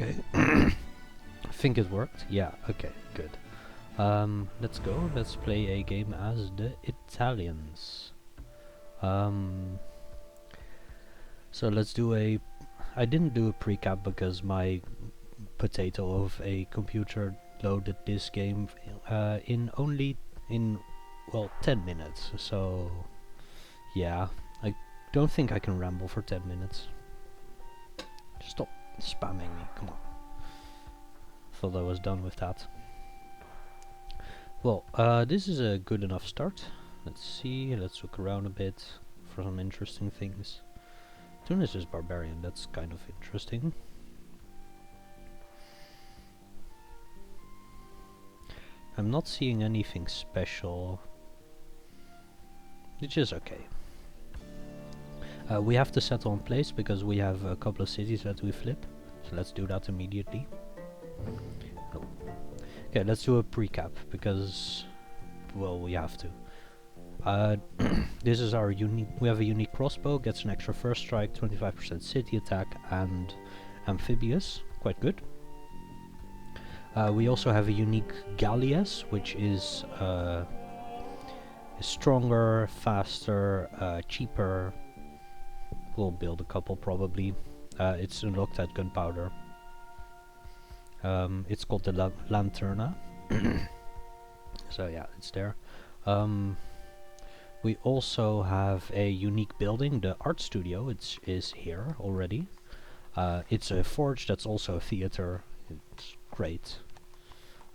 Okay. I think it worked. Yeah, okay, good. Let's go. Let's play a game as the Italians. Um, so let's do a... I didn't do a pre-cap because my potato of a computer loaded this game well, 10 minutes. So, yeah, I don't think I can ramble for 10 minutes. Stop spamming me, come on. Thought I was done with that. Well, this is a good enough start. Let's see, let's look around a bit for some interesting things. Tunis is barbarian, that's kind of interesting. I'm not seeing anything special, which is okay. We have to settle in place because we have a couple of cities that we flip, so let's do that immediately. Oh. Okay, let's do a pre-cap because, well, we have to. This is our unique. We have a unique crossbow, gets an extra first strike, 25% city attack, and amphibious. Quite good. We also have a unique galleass, which is stronger, faster, cheaper. We'll build a couple probably. It's unlocked at gunpowder. It's called the Lanterna. So yeah, it's there. We also have a unique building, the art studio. It is here already. It's a forge that's also a theater. It's great.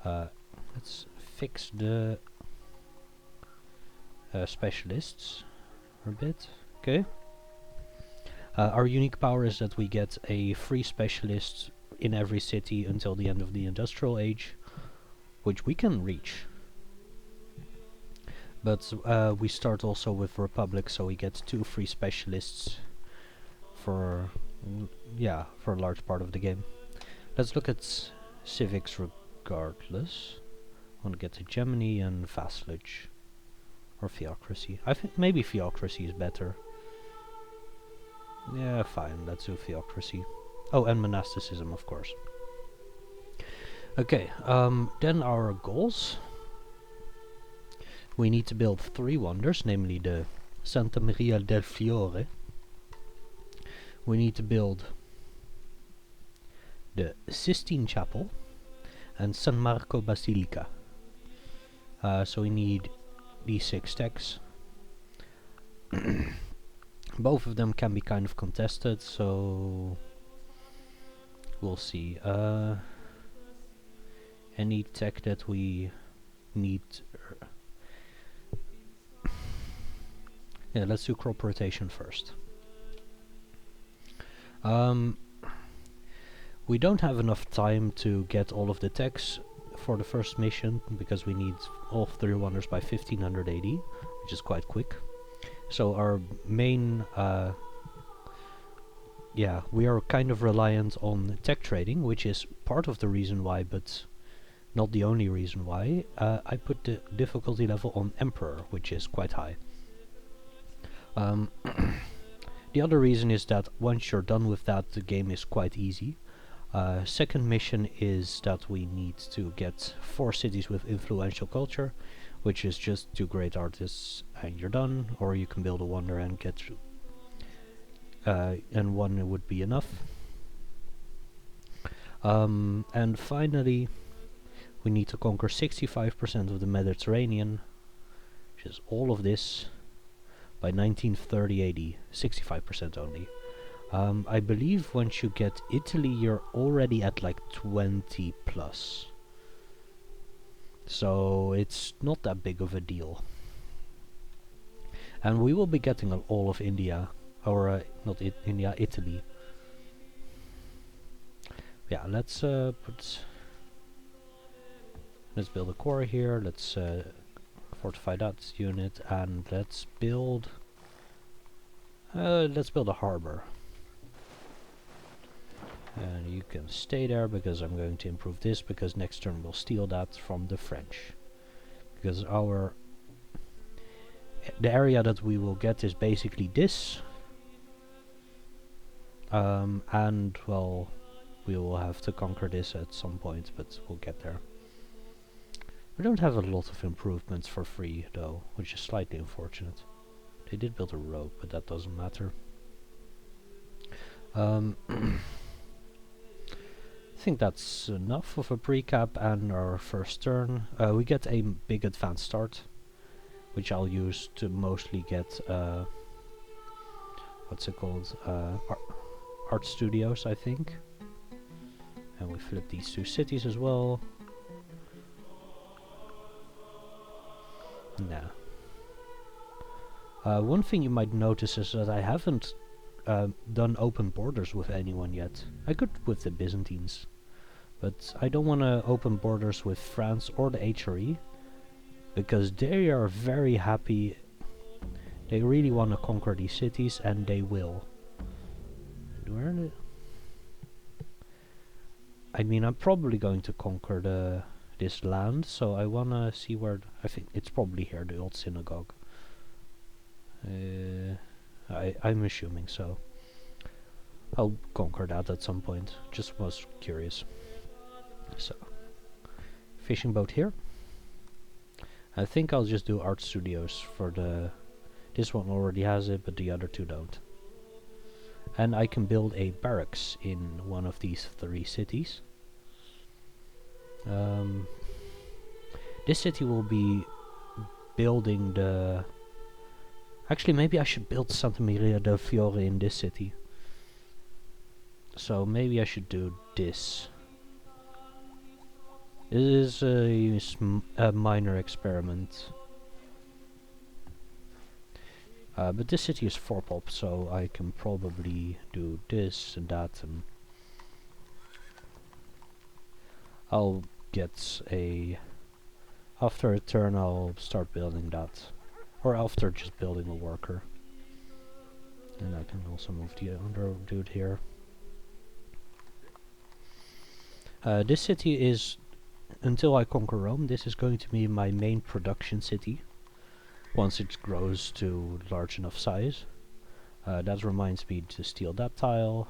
Let's fix the specialists a bit. Okay. Our unique power is that we get a free specialist in every city until the end of the industrial age, which we can reach. But we start also with Republic, so we get 2 free specialists for a large part of the game. Let's look at civics regardless. I want to get hegemony and vassalage. Or theocracy. I think maybe theocracy is better. Yeah, fine, let's do theocracy. Oh, and monasticism, of course. Okay, then our goals. We need to build 3 wonders, namely the Santa Maria del Fiore. We need to build the Sistine Chapel and San Marco Basilica. So we need these 6 techs. Both of them can be kind of contested, so we'll see. Any tech that we need. Yeah, let's do crop rotation first. We don't have enough time to get all of the techs for the first mission because we need all 3 wonders by 1500 AD, which is quite quick. So our main, we are kind of reliant on tech trading, which is part of the reason why, but not the only reason why. I put the difficulty level on Emperor, which is quite high. The other reason is that once you're done with that, the game is quite easy. Second mission is that we need to get 4 cities with influential culture, which is just 2 great artists and you're done, or you can build a wonder and get and 1 would be enough. And finally, we need to conquer 65% of the Mediterranean, which is all of this, by 1930 AD, 65% only. I believe once you get Italy, you're already at like 20 plus. So it's not that big of a deal. And we will be getting all of India, or not India, Italy. Yeah, let's build a core here. Let's fortify that unit, and let's build a harbor. And you can stay there because I'm going to improve this, because next turn we'll steal that from the French. Because the area that we will get is basically this. And well, we will have to conquer this at some point, but we'll get there. We don't have a lot of improvements for free though, which is slightly unfortunate. They did build a road, but that doesn't matter. I think that's enough of a pre-cap and our first turn. We get a big advanced start, which I'll use to mostly get what's it called? Art studios, I think. And we flip these two cities as well. Nah. One thing you might notice is that I haven't done open borders with anyone yet. I could with the Byzantines, but I don't want to open borders with France or the HRE, because they are very happy. They really want to conquer these cities, and they will. Where are they? I mean, I'm probably going to conquer this land, so I wanna see where. I think it's probably here, the old synagogue. I'm assuming so. I'll conquer that at some point. Just was curious. So, fishing boat here. I think I'll just do art studios for the. This one already has it, but the other two don't. And I can build a barracks in one of these 3 cities. This city will be building the. Actually, maybe I should build Santa Maria del Fiore in this city. So maybe I should do this. This is a minor experiment. But this city is 4 pop, so I can probably do this and that, and I'll get a. After a turn, I'll start building that, or after just building a worker. And I can also move the other dude here. This city is, until I conquer Rome, this is going to be my main production city. Once it grows to large enough size. That reminds me to steal that tile.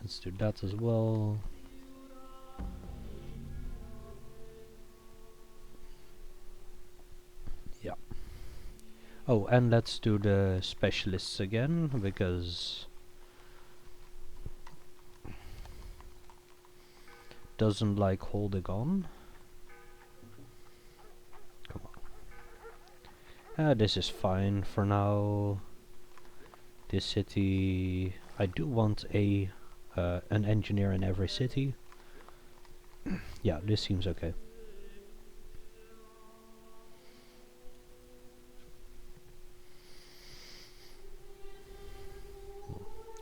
Let's do that as well. Yeah. Oh, and let's do the specialists again, because doesn't like holding on. Come on. This is fine for now. This city, I do want a an engineer in every city. Yeah, this seems okay.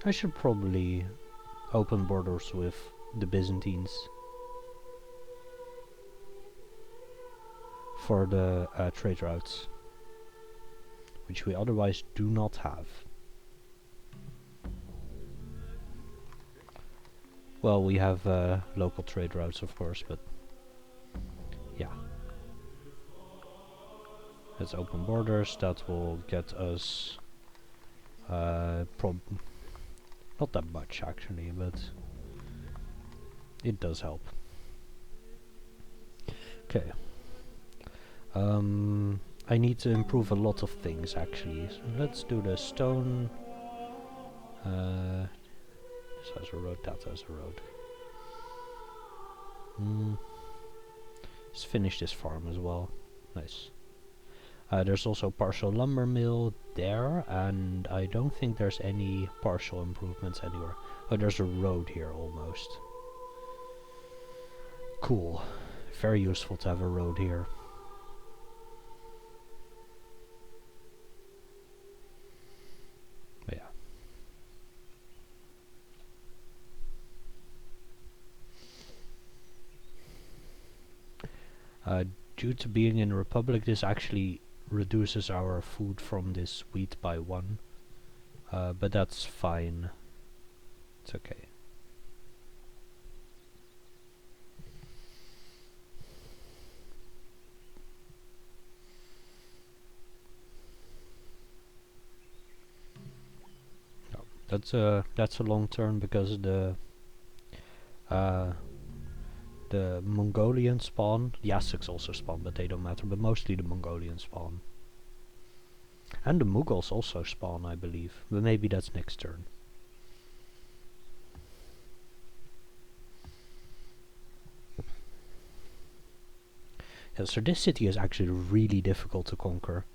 I should probably open borders with the Byzantines for the trade routes, which we otherwise do not have. Well, we have local trade routes, of course, but yeah. Let's open borders. That will get us not that much actually, but it does help. Okay. I need to improve a lot of things actually. So let's do the stone. This has a road, that has a road. Let's finish this farm as well. Nice. There's also partial lumber mill there, and I don't think there's any partial improvements anywhere. Oh, there's a road here almost. Cool. Very useful to have a road here. But yeah. Due to being in a republic, this actually reduces our food from this wheat by 1. But that's fine. It's okay. That's a long turn because uh, the Mongolian spawn, the Aztecs also spawn, but they don't matter. But mostly the Mongolian spawn, and the Mughals also spawn, I believe. But maybe that's next turn. Yeah, so this city is actually really difficult to conquer.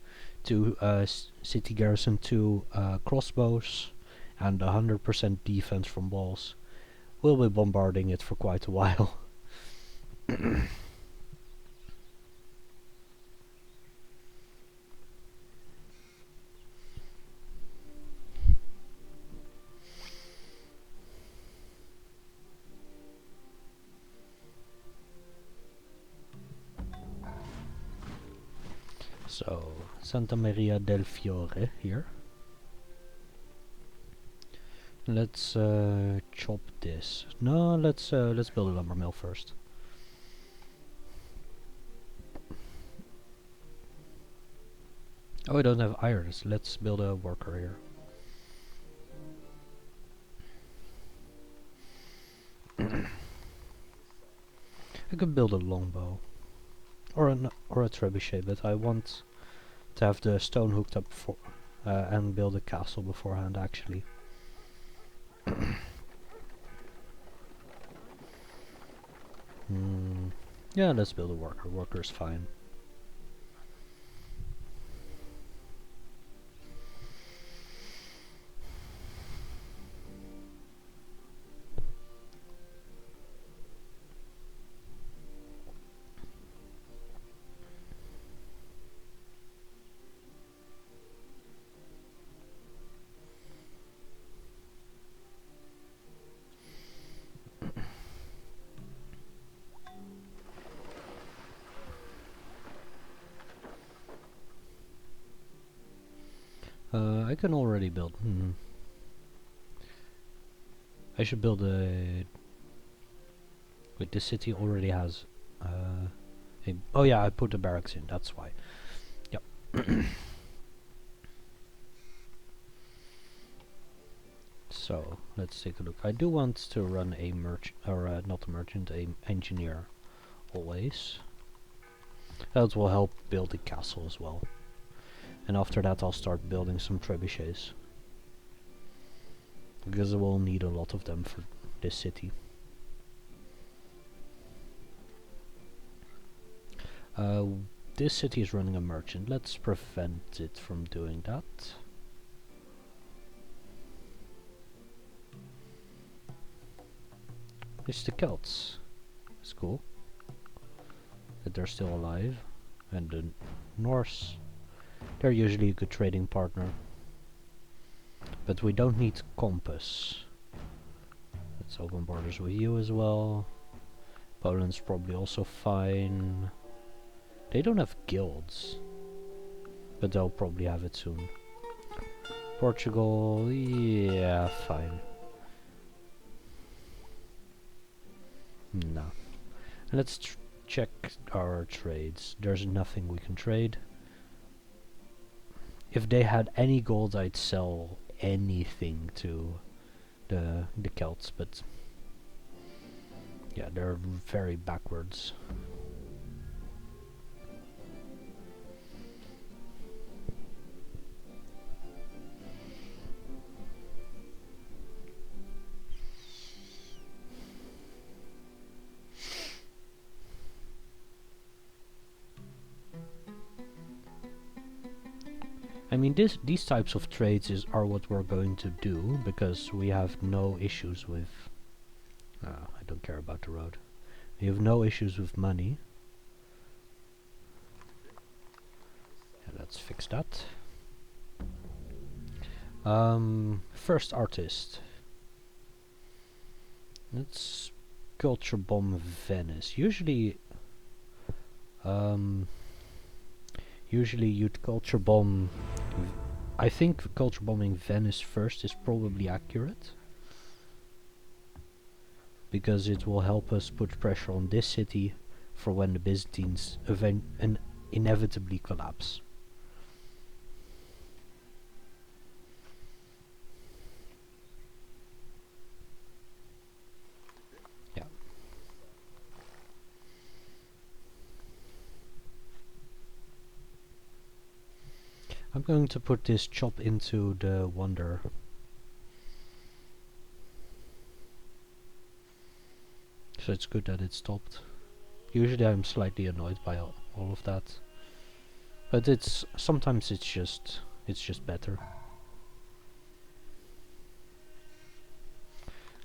City garrison, 2 crossbows, and 100% defense from walls. We'll be bombarding it for quite a while. So, Santa Maria del Fiore here. Let's chop this. No, let's build a lumber mill first. Oh, I don't have irons. Let's build a worker here. I could build a longbow or a trebuchet, but I want to have the stone hooked up for and build a castle beforehand. Actually, yeah, let's build a worker. Worker's fine. I can already build. I should build a. Wait, this city already has. Oh yeah, I put the barracks in. That's why. Yep. So let's take a look. I do want to run a merchant, or not a merchant, a engineer, always. That will help build the castle as well. And after that I'll start building some trebuchets, because I will need a lot of them for this city. This city is running a merchant. Let's prevent it from doing that. It's the Celts. It's cool that they're still alive. And the Norse, they're usually a good trading partner. But we don't need compass. Let's open borders with you as well. Poland's probably also fine. They don't have guilds, but they'll probably have it soon. Portugal, yeah, fine. No. Let's check our trades. There's nothing we can trade. If they had any gold, I'd sell anything to the Celts, but yeah, they're very backwards. I mean, these types of trades are what we're going to do, because we have no issues with... I don't care about the road. We have no issues with money. Yeah, let's fix that. First artist. Let's culture bomb Venice. Usually you'd culture bomb... I think culture bombing Venice first is probably accurate, because it will help us put pressure on this city for when the Byzantines inevitably collapse. I'm going to put this chop into the wonder. So it's good that it stopped. Usually I'm slightly annoyed by all of that. But sometimes it's just better.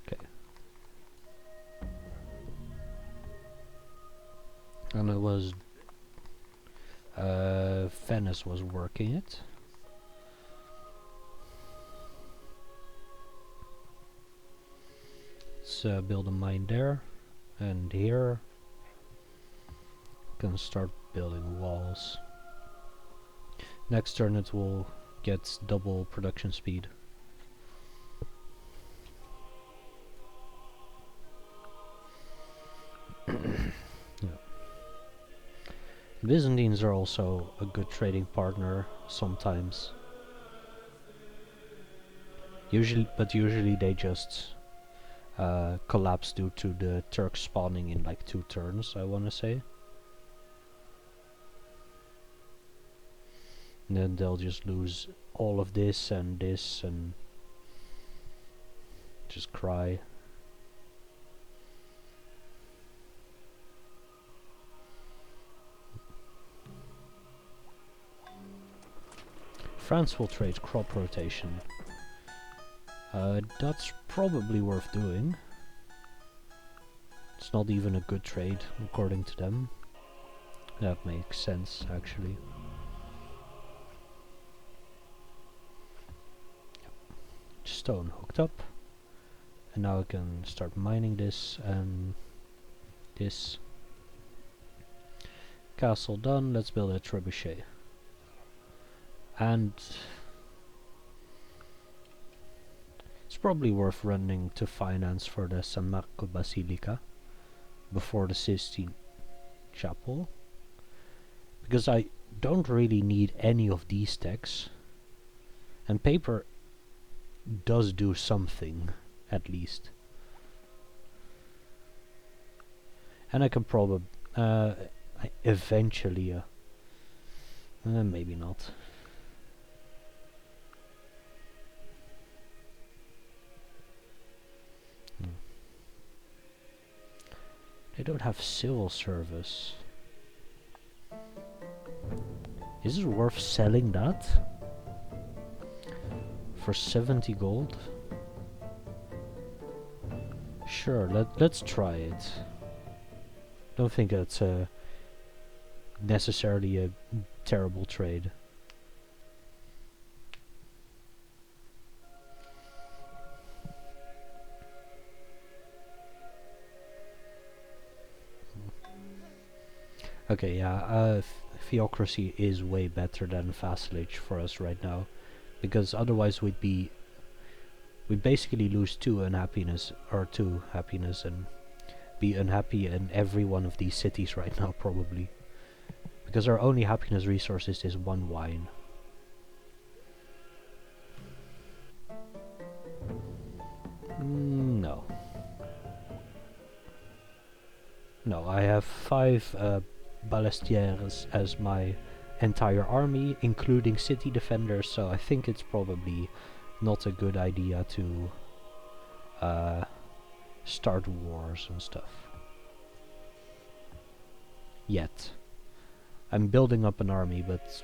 Okay. And it was Venice was working it. Let's build a mine there, and here can start building walls. Next turn it will get double production speed. Yeah. Byzantines are also a good trading partner sometimes. Usually they just collapse due to the Turks spawning in like 2 turns, I wanna say. And then they'll just lose all of this and just cry. France will trade crop rotation. That's probably worth doing. It's not even a good trade, according to them. That makes sense, actually. Stone hooked up. And now I can start mining this and this. Castle done, let's build a trebuchet. And it's probably worth running to finance for the San Marco Basilica before the Sistine Chapel, because I don't really need any of these techs, and paper does do something at least. And I can probably eventually maybe not. They don't have civil service. Is it worth selling that? For 70 gold? Sure, let's try it. Don't think it's necessarily a terrible trade. Okay, yeah, theocracy is way better than vassalage for us right now, because otherwise we'd basically lose 2 happiness and be unhappy in every one of these cities right now, probably, because our only happiness resource is this 1 wine. No. No, I have 5 Ballestières as my entire army, including city defenders, so I think it's probably not a good idea to start wars and stuff. Yet. I'm building up an army, but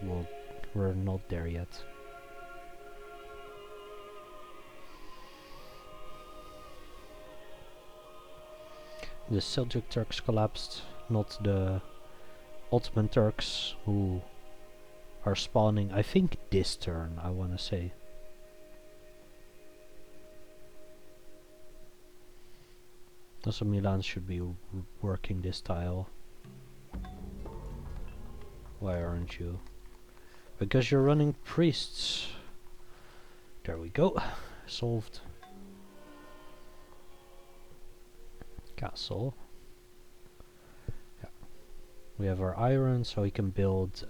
we're not there yet. The Seljuk Turks collapsed, not the Ottoman Turks, who are spawning, I think, this turn, I wanna say. Also, Milan should be working this tile. Why aren't you? Because you're running priests. There we go. Solved. Castle. Yeah. We have our iron, so we can build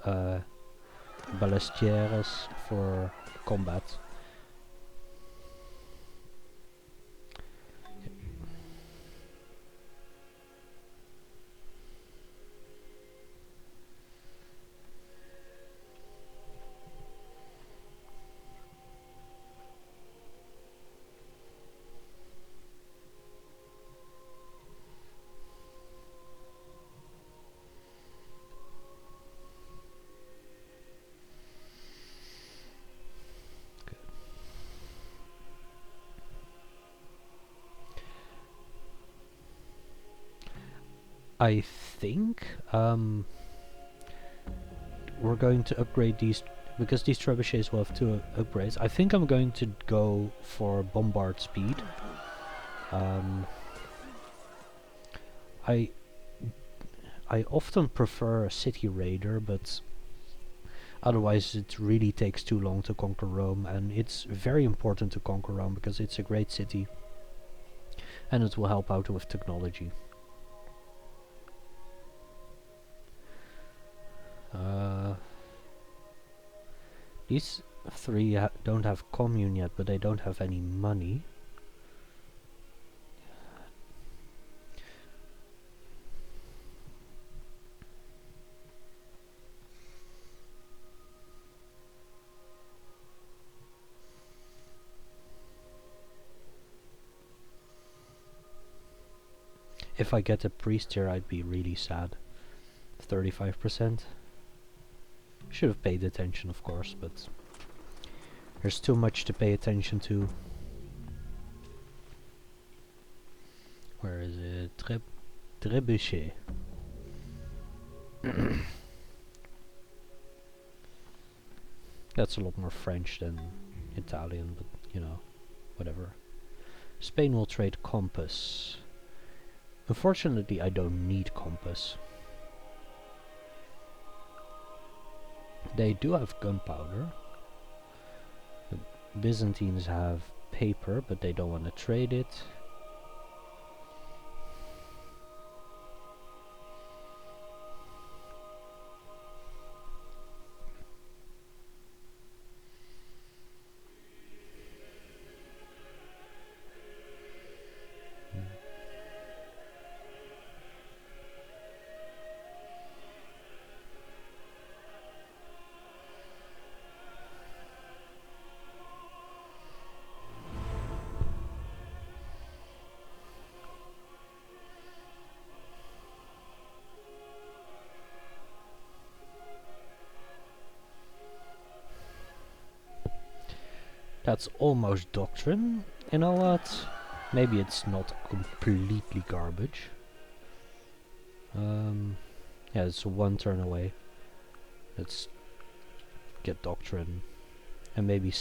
Ballestières for combat. I think we're going to upgrade these, because these trebuchets will have two upgrades. I think I'm going to go for bombard speed. I often prefer a city raider, but otherwise it really takes too long to conquer Rome, and it's very important to conquer Rome because it's a great city and it will help out with technology. These three don't have commune yet, but they don't have any money. If I get a priest here, I'd be really sad. 35%. Should have paid attention, of course, but there's too much to pay attention to. Where is it? Trebuchet. That's a lot more French than Italian, but you know, whatever. Spain will trade compass. Unfortunately, I don't need compass. They do have gunpowder. The Byzantines have paper, but they don't want to trade it. That's almost doctrine. You know what? Maybe it's not completely garbage. Yeah, it's one turn away. Let's get doctrine, and maybe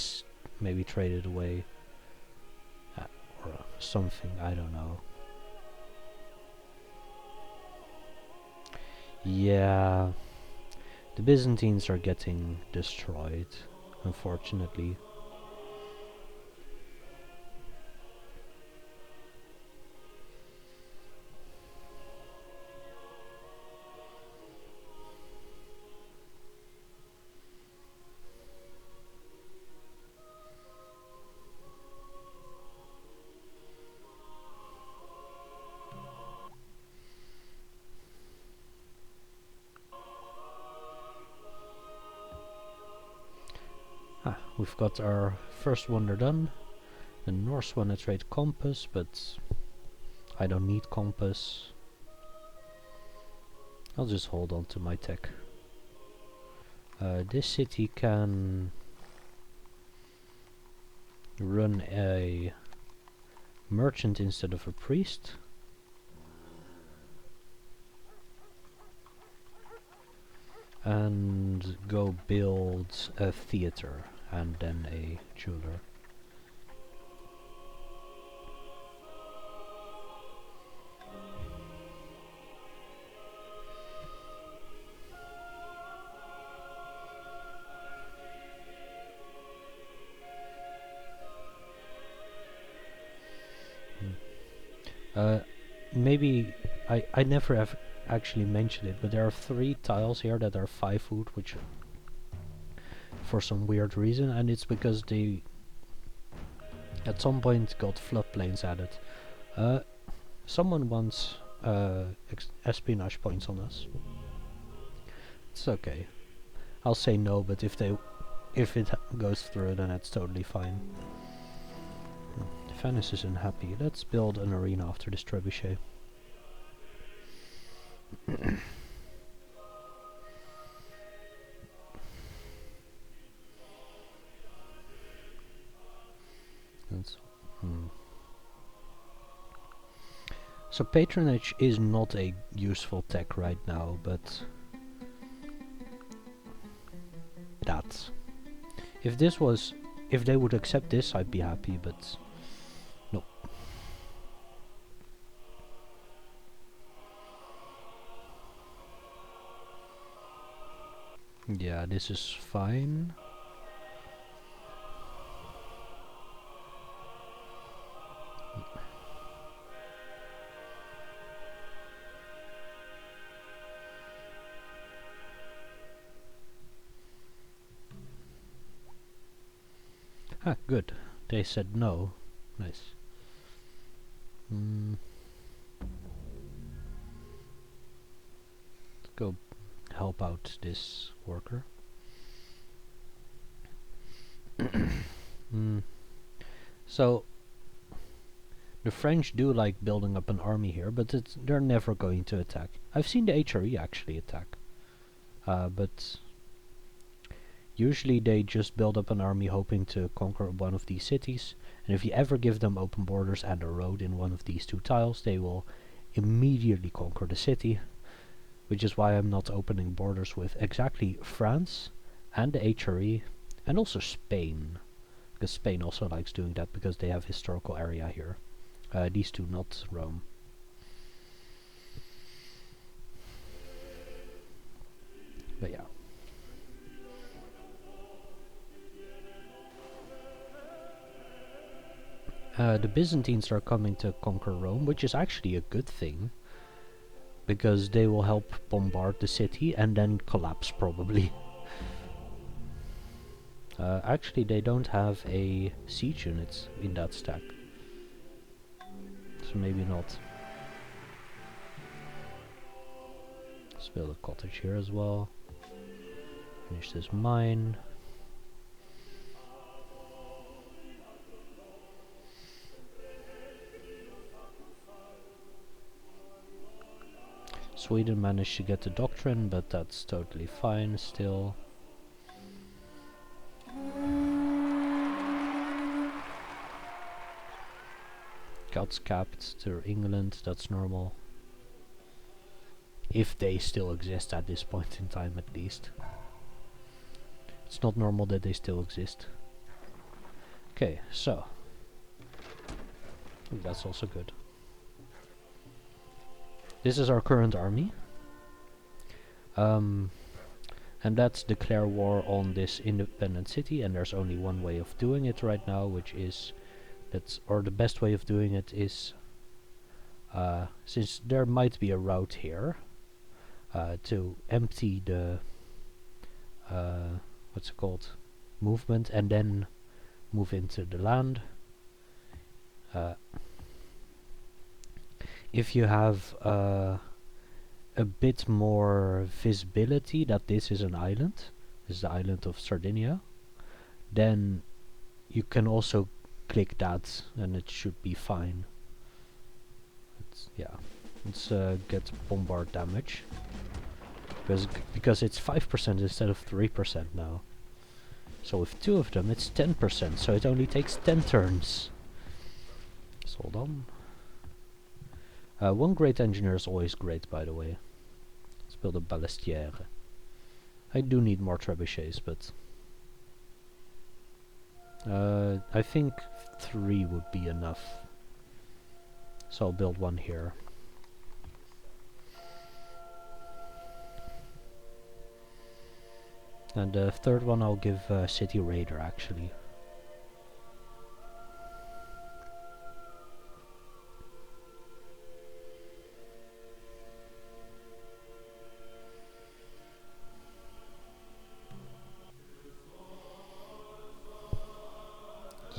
trade it away, or something. I don't know. Yeah, the Byzantines are getting destroyed, unfortunately. We've got our first wonder done. The Norse want to trade compass, but I don't need compass. I'll just hold on to my tech. This city can run a merchant instead of a priest. And go build a theater and then a jeweler. Maybe I never have actually mentioned it, but there are 3 tiles here that are 5 food, which for some weird reason, and it's because they at some point got floodplains added. Someone wants espionage points on us. It's okay. I'll say no, but if it goes through, then that's totally fine. Venice is unhappy. Let's build an arena after this trebuchet. So patronage is not a useful tech right now, but that. If they would accept this, I'd be happy, but no. Yeah, this is fine. Ah, good. They said no. Nice. Let's go help out this worker. So the French do like building up an army here, but they're never going to attack. I've seen the HRE actually attack, but usually they just build up an army hoping to conquer one of these cities, and if you ever give them open borders and a road in one of these two tiles, they will immediately conquer the city, which is why I'm not opening borders with exactly France and the HRE, and also Spain, because Spain also likes doing that because they have historical area here. These two, not Rome. But yeah. The Byzantines are coming to conquer Rome, which is actually a good thing, because they will help bombard the city and then collapse probably. Actually, they don't have a siege unit in that stack, so maybe not. Let's build a cottage here as well. Finish this mine. Sweden managed to get the doctrine, but that's totally fine still. Celts capped to England, that's normal. If they still exist at this point in time, at least. It's not normal that they still exist. Okay, so. Ooh, that's also good. This is our current army. And that's declare war on this independent city, and there's only one way of doing it right now, which is the best way of doing it is since there might be a route here to empty the what's it called, movement, and then move into the land. If you have a bit more visibility that this is an island, this is the island of Sardinia, then you can also click that and it should be fine. Let's get bombard damage, because it's 5% instead of 3% now. So with two of them it's 10%, so it only takes 10 turns. So hold on. One great engineer is always great, by the way. Let's build a balestière. I do need more trebuchets, but I think 3 would be enough. So I'll build one here. And the third one I'll give City Raider, actually.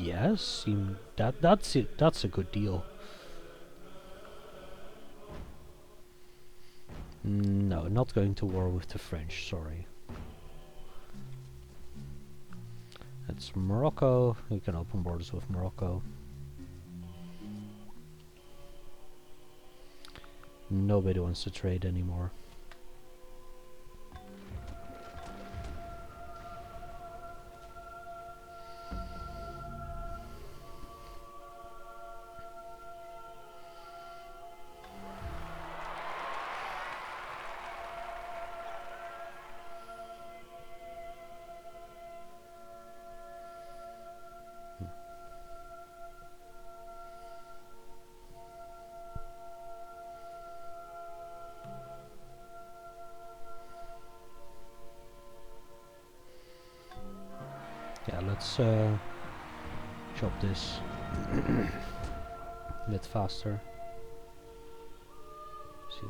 Yes, that's it. That's a good deal. No, not going to war with the French, sorry. That's Morocco. We can open borders with Morocco. Nobody wants to trade anymore. let's chop this a bit faster. See.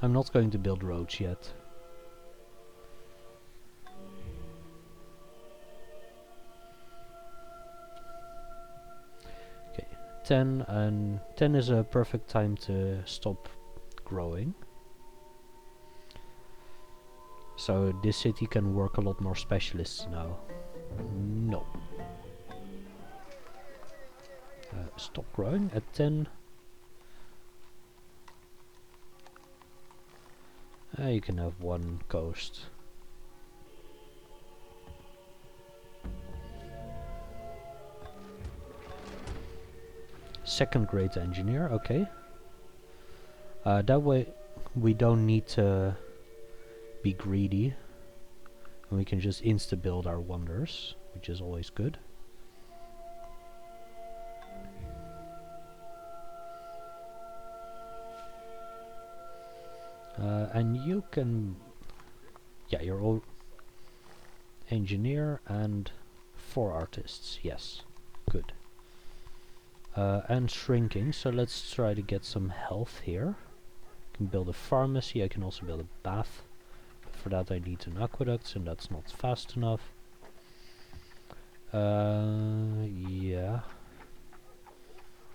I'm not going to build roads yet. Okay, 10, and 10 is a perfect time to stop growing. So this city can work a lot more specialists now. No. Stop growing at 10. You can have one coast. Second grade engineer, okay. That way we don't need to be greedy. And we can just insta-build our wonders, which is always good. And you can... Yeah, you're all engineer and 4 artists, yes. Good. And shrinking, so let's try to get some health here. I can build a pharmacy, I can also build a bath. But for that I need an aqueduct, and that's not fast enough. Yeah.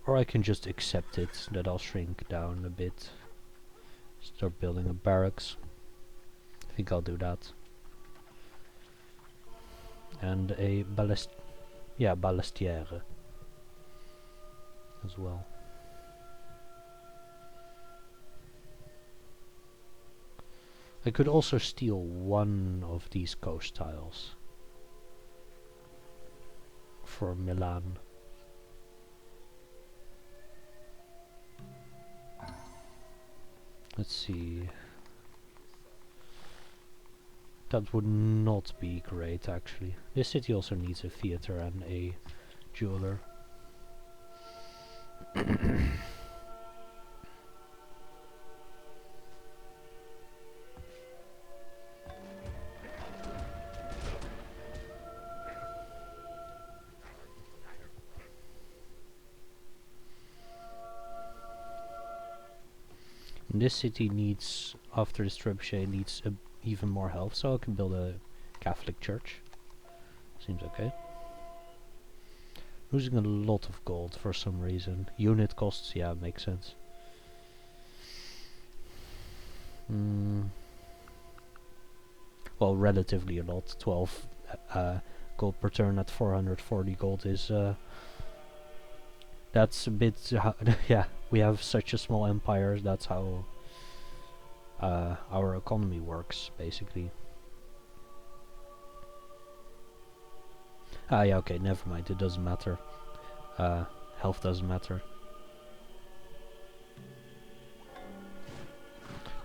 Or I can just accept it, that I'll shrink down a bit. Start building a barracks. I think I'll do that. And a ballastière as well. I could also steal one of these coast tiles for Milan. Let's see. That would not be great, actually. This city also needs a theater and a jeweler. This city needs, after this trebuchet, needs even more health, so I can build a Catholic church. Seems okay. Losing a lot of gold for some reason. Unit costs, yeah, makes sense. Well, relatively a lot. 12 gold per turn at 440 gold is... that's a bit... yeah, we have such a small empire, that's how our economy works, basically. Ah, yeah, okay, never mind, it doesn't matter. Health doesn't matter.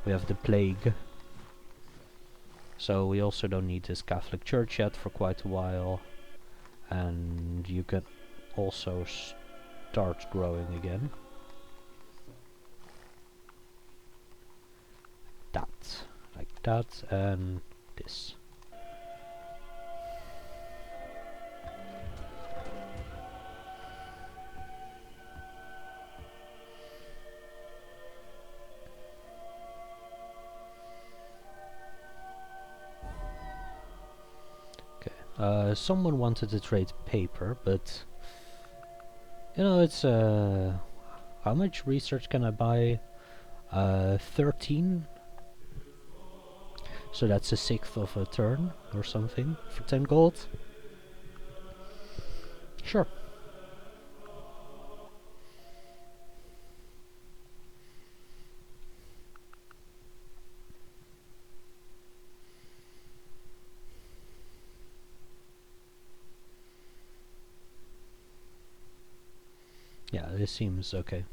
We have the plague. So we also don't need this Catholic church yet for quite a while. And you can also start growing again. That. Like that, and this. Someone wanted to trade paper, but you know, it's how much research can I buy? 13. So that's a sixth of a turn or something for 10 gold. Sure. Yeah, this seems okay.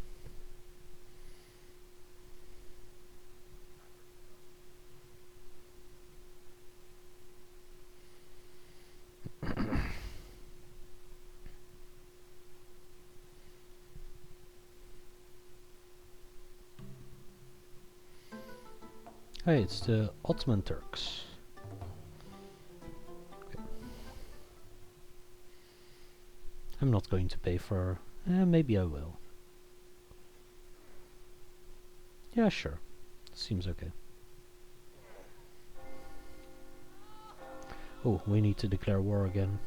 Hey, it's the Ottoman Turks. I'm not going to pay for... maybe I will. Yeah, sure. Seems okay. Oh, we need to declare war again.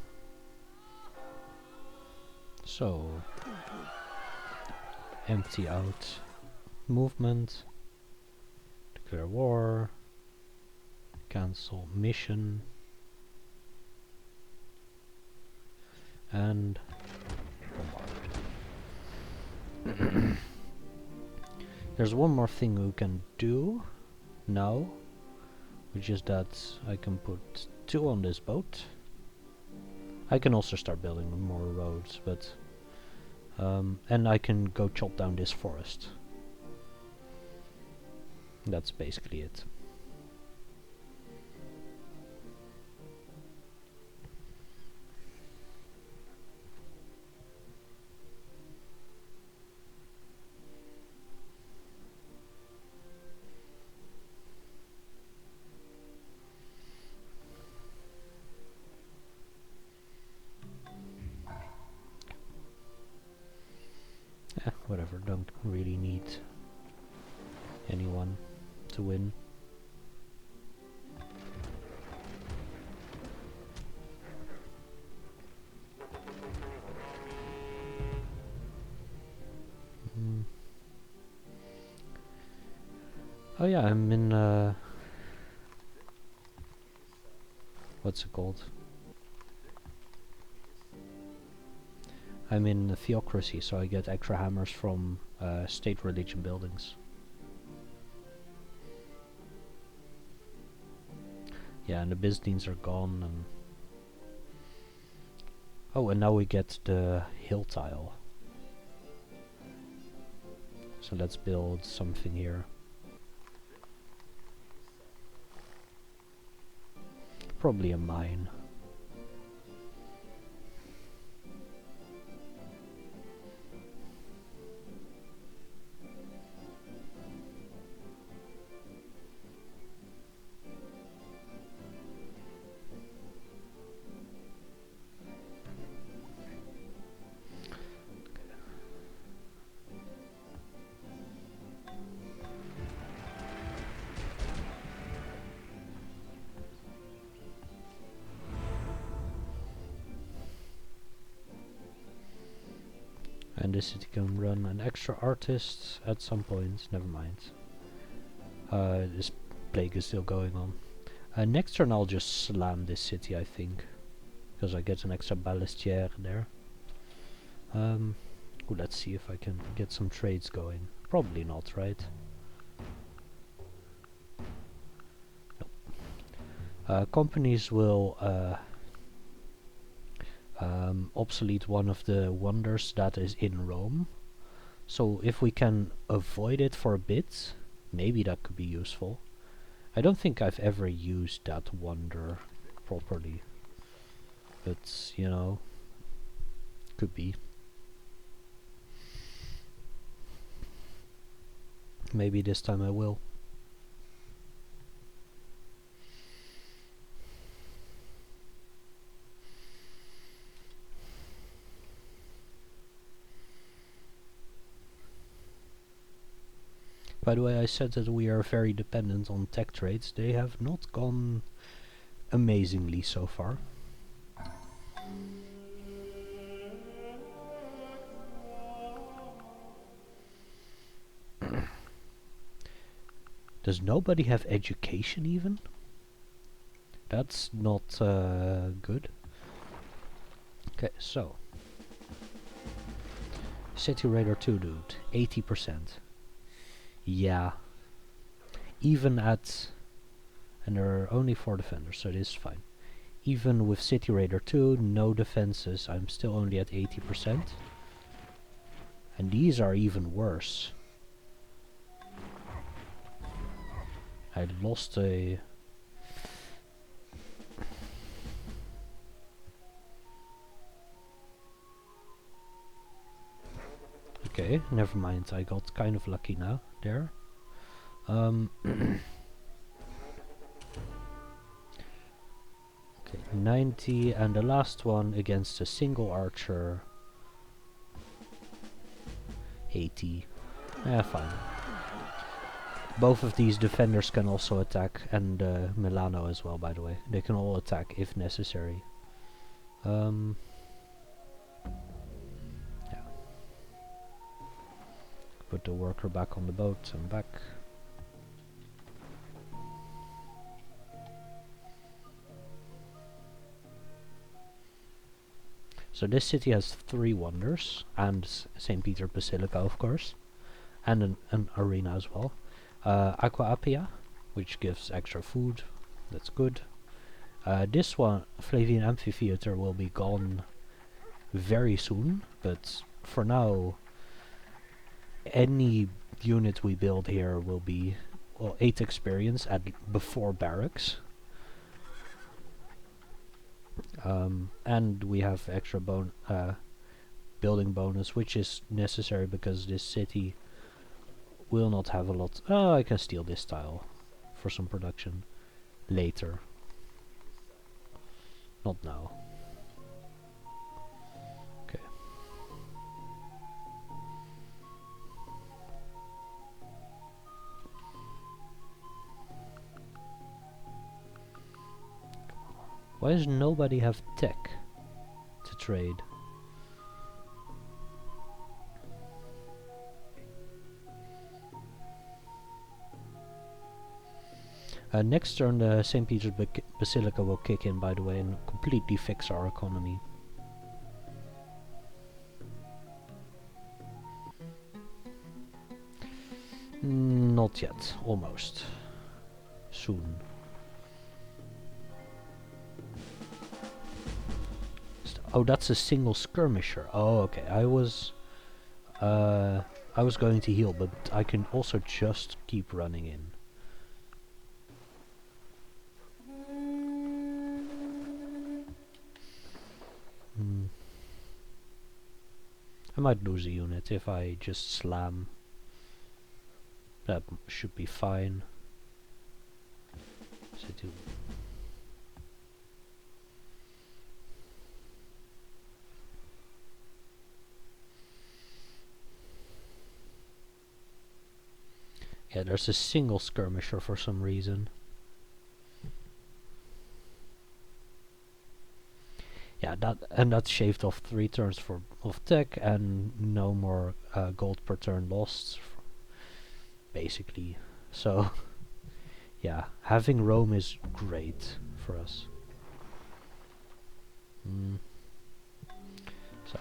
So... empty out movement. Declare war. Cancel mission. And... bombard. There's one more thing we can do now, which is that I can put 2 on this boat. I can also start building more roads, but and I can go chop down this forest. That's basically it. Whatever, don't really need anyone to win. Oh yeah, I'm in what's it called? I'm in the theocracy, so I get extra hammers from state religion buildings. Yeah, and the Byzantines are gone, and... oh, and now we get the hill tile. So let's build something here. Probably a mine. And this city can run an extra artist at some point. Never mind. This plague is still going on. Next turn I'll just slam this city, I think. Because I get an extra balestier there. Ooh, let's see if I can get some trades going. Probably not, right? No. Companies will... obsolete one of the wonders that is in Rome. So if we can avoid it for a bit, maybe that could be useful. I don't think I've ever used that wonder properly, but you know, could be. Maybe this time I will. By the way, I said that we are very dependent on tech trades. They have not gone amazingly so far. Does nobody have education even? That's not good. Okay, so City Raider 2 dude, 80%. Yeah. Even at... and there are only 4 defenders, so it is fine. Even with City Raider 2, no defenses, I'm still only at 80%. And these are even worse. I lost a... okay, never mind, I got kind of lucky now, there. Okay, 90, and the last one against a single archer 80. Yeah, fine. Both of these defenders can also attack, and Milano as well, by the way. They can all attack if necessary. Yeah. Put the worker back on the boat and back. So this city has 3 wonders, and St. Peter Basilica, of course, and an arena as well. Aqua Appia, which gives extra food, that's good. This one, Flavian Amphitheater, will be gone very soon, but for now, any unit we build here will be 8 experience before barracks. And we have extra building bonus, which is necessary because this city will not have a lot. Oh, I can steal this tile for some production later. Not now. Okay. Why does nobody have tech to trade? Next turn the St. Peter's Basilica will kick in, by the way, and completely fix our economy. Not yet, almost. Soon. Oh, that's a single skirmisher. Oh, okay. I was going to heal, but I can also just keep running in. I might lose a unit if I just slam. That should be fine. Yeah, there's a single skirmisher for some reason. Yeah, that's shaved off 3 turns of tech and no more gold per turn lost, basically. So, yeah, having Rome is great for us. So.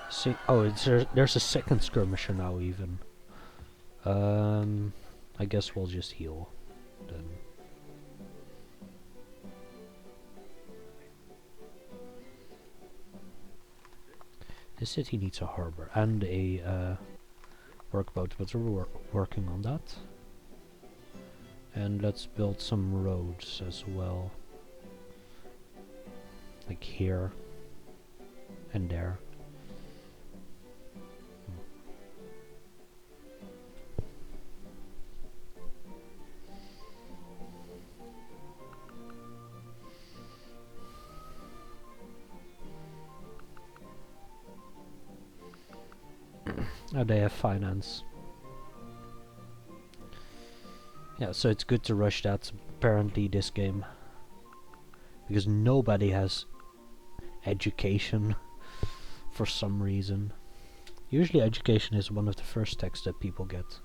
See, oh, there's a second skirmisher now even. I guess we'll just heal then. The city needs a harbor and a workboat, but we're working on that. And let's build some roads as well. Like here and there. Oh, they have finance. Yeah, so it's good to rush that, apparently, this game. Because nobody has education for some reason. Usually education is one of the first texts that people get.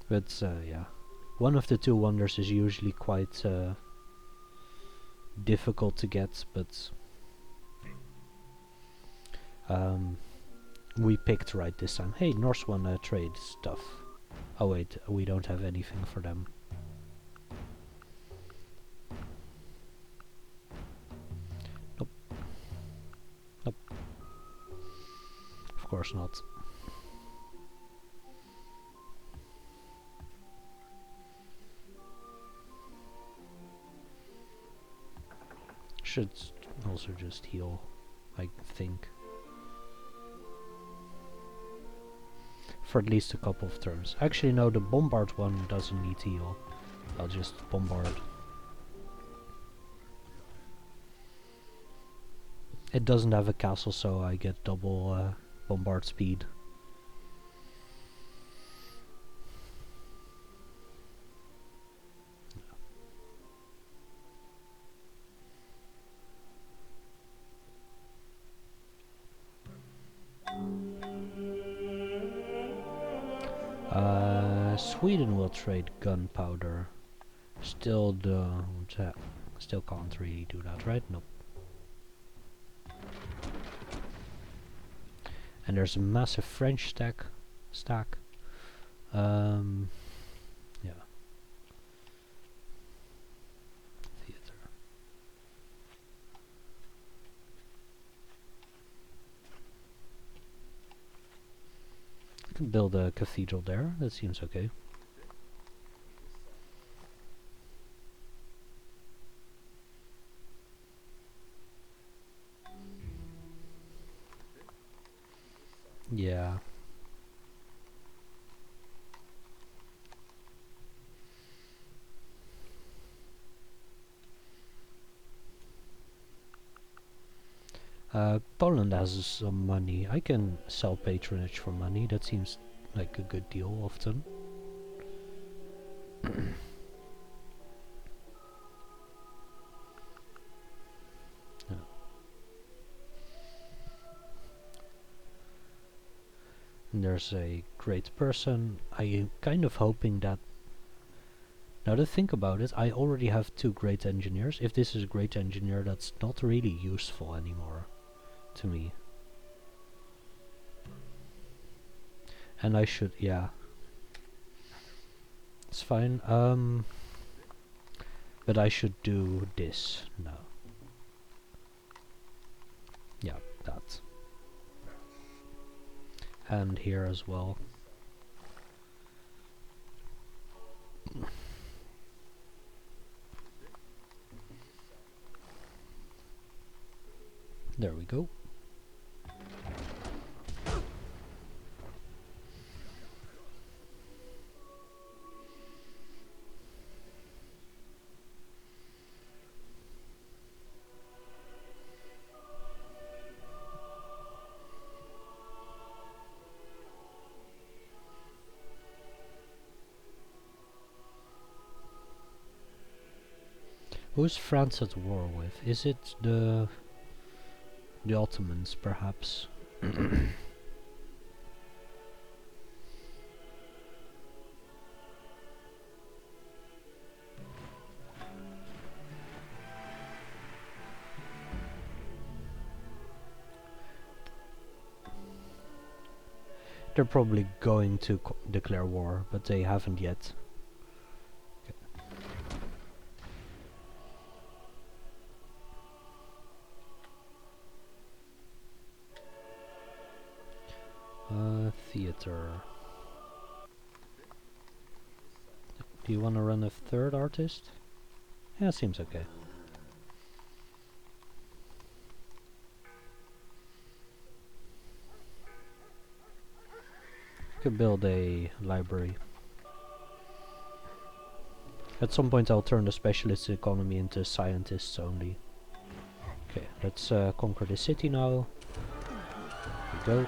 But, yeah. One of the 2 wonders is usually quite difficult to get, but we picked right this time. Hey, Norse wanna trade stuff. Oh wait, we don't have anything for them. Nope. Nope. Of course not. Should also just heal, I think. For at least a couple of turns. Actually no, the bombard one doesn't need to heal. I'll just bombard. It doesn't have a castle, so I get double bombard speed. Sweden will trade gunpowder. Still still can't really do that, right? Nope. And there's a massive French stack. Yeah. Theater. I can build a cathedral there. That seems okay. Yeah. Poland has some money. I can sell patronage for money. That seems like a good deal often. Yeah. And there's a great person. I am kind of hoping that... Now to think about it, I already have 2 great engineers. If this is a great engineer, that's not really useful anymore to me. And I should, yeah. It's fine. But I should do this now. Yeah, that. And here as well. There we go. Who's France at war with? Is it the Ottomans, perhaps? They're probably going to declare war, but they haven't yet. Theater. Do you want to run a 3rd artist? Yeah, seems okay. Could build a library. At some point I'll turn the specialist economy into scientists only. Okay, let's conquer the city now. Here we go.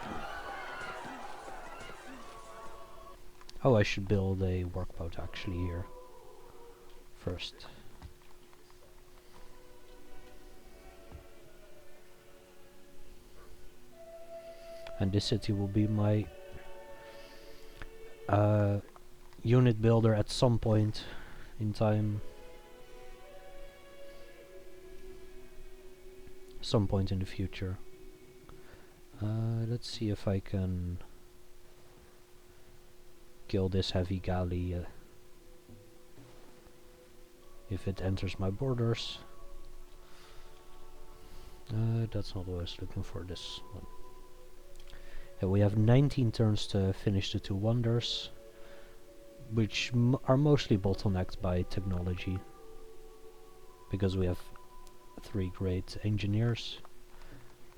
Oh, I should build a workboat actually here first. And this city will be my unit builder at some point in time. Some point in the future. Let's see if I can kill this heavy galley if it enters my borders. That's not what I was looking for, this one. Yeah, we have 19 turns to finish the 2 wonders, which are mostly bottlenecked by technology, because we have 3 great engineers.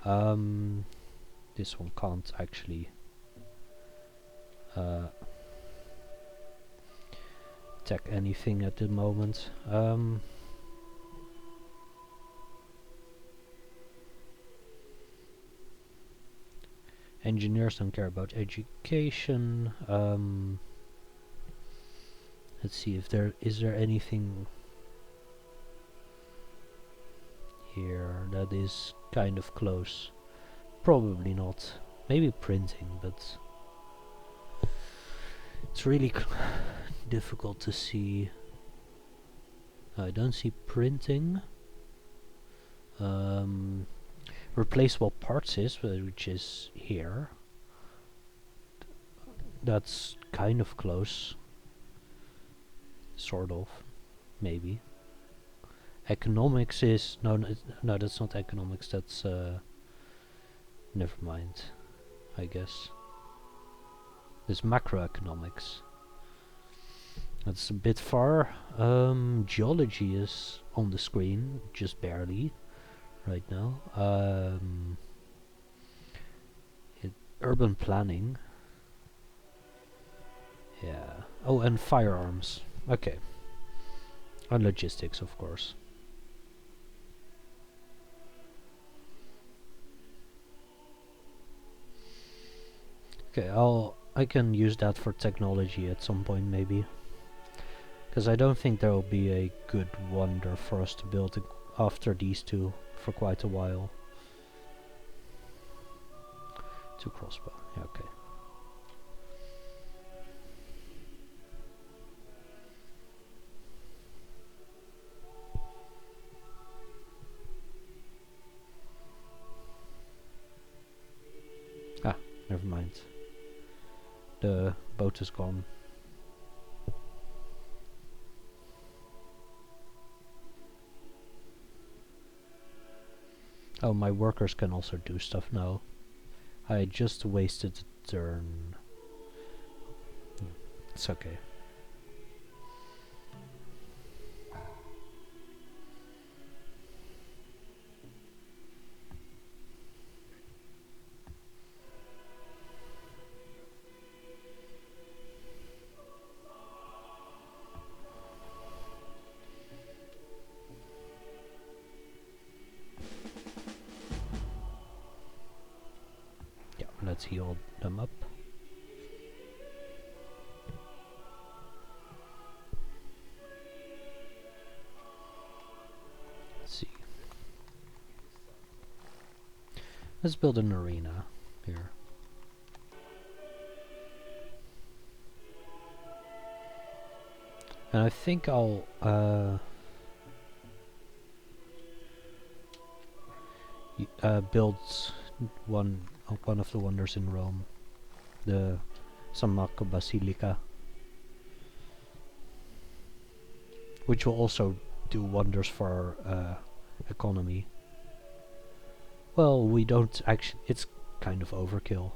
This one can't actually tech anything at the moment. Engineers don't care about education. Let's see if there is anything here that is kind of close. Probably not. Maybe printing, but it's really difficult to see. I don't see printing. Replaceable parts is, which is here. That's kind of close. Sort of. Maybe. Economics is... No, no, that's not economics, that's... never mind, I guess. This macroeconomics. That's a bit far. Geology is on the screen, just barely, right now. Urban planning. Yeah. Oh, and firearms. Okay. And logistics, of course. Okay, I can use that for technology at some point, maybe. Because I don't think there will be a good wonder for us to build after these two for quite a while. 2 crossbow, yeah, okay. Ah, never mind. The boat is gone. Oh, my workers can also do stuff now. I just wasted a turn. It's okay. Let's heal them up. Let's see. Let's build an arena here. And I think I'll build one of the wonders in Rome, the San Marco Basilica, which will also do wonders for our economy. Well, we don't actually, it's kind of overkill.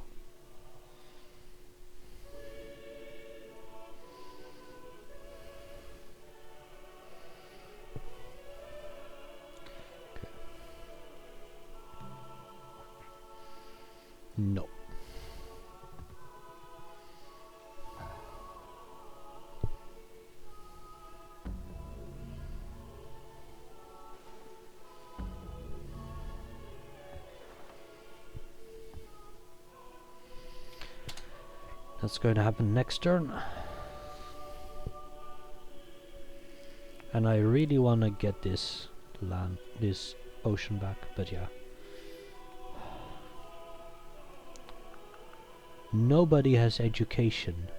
No. That's going to happen next turn. And I really want to get this ocean back, but yeah. Nobody has education.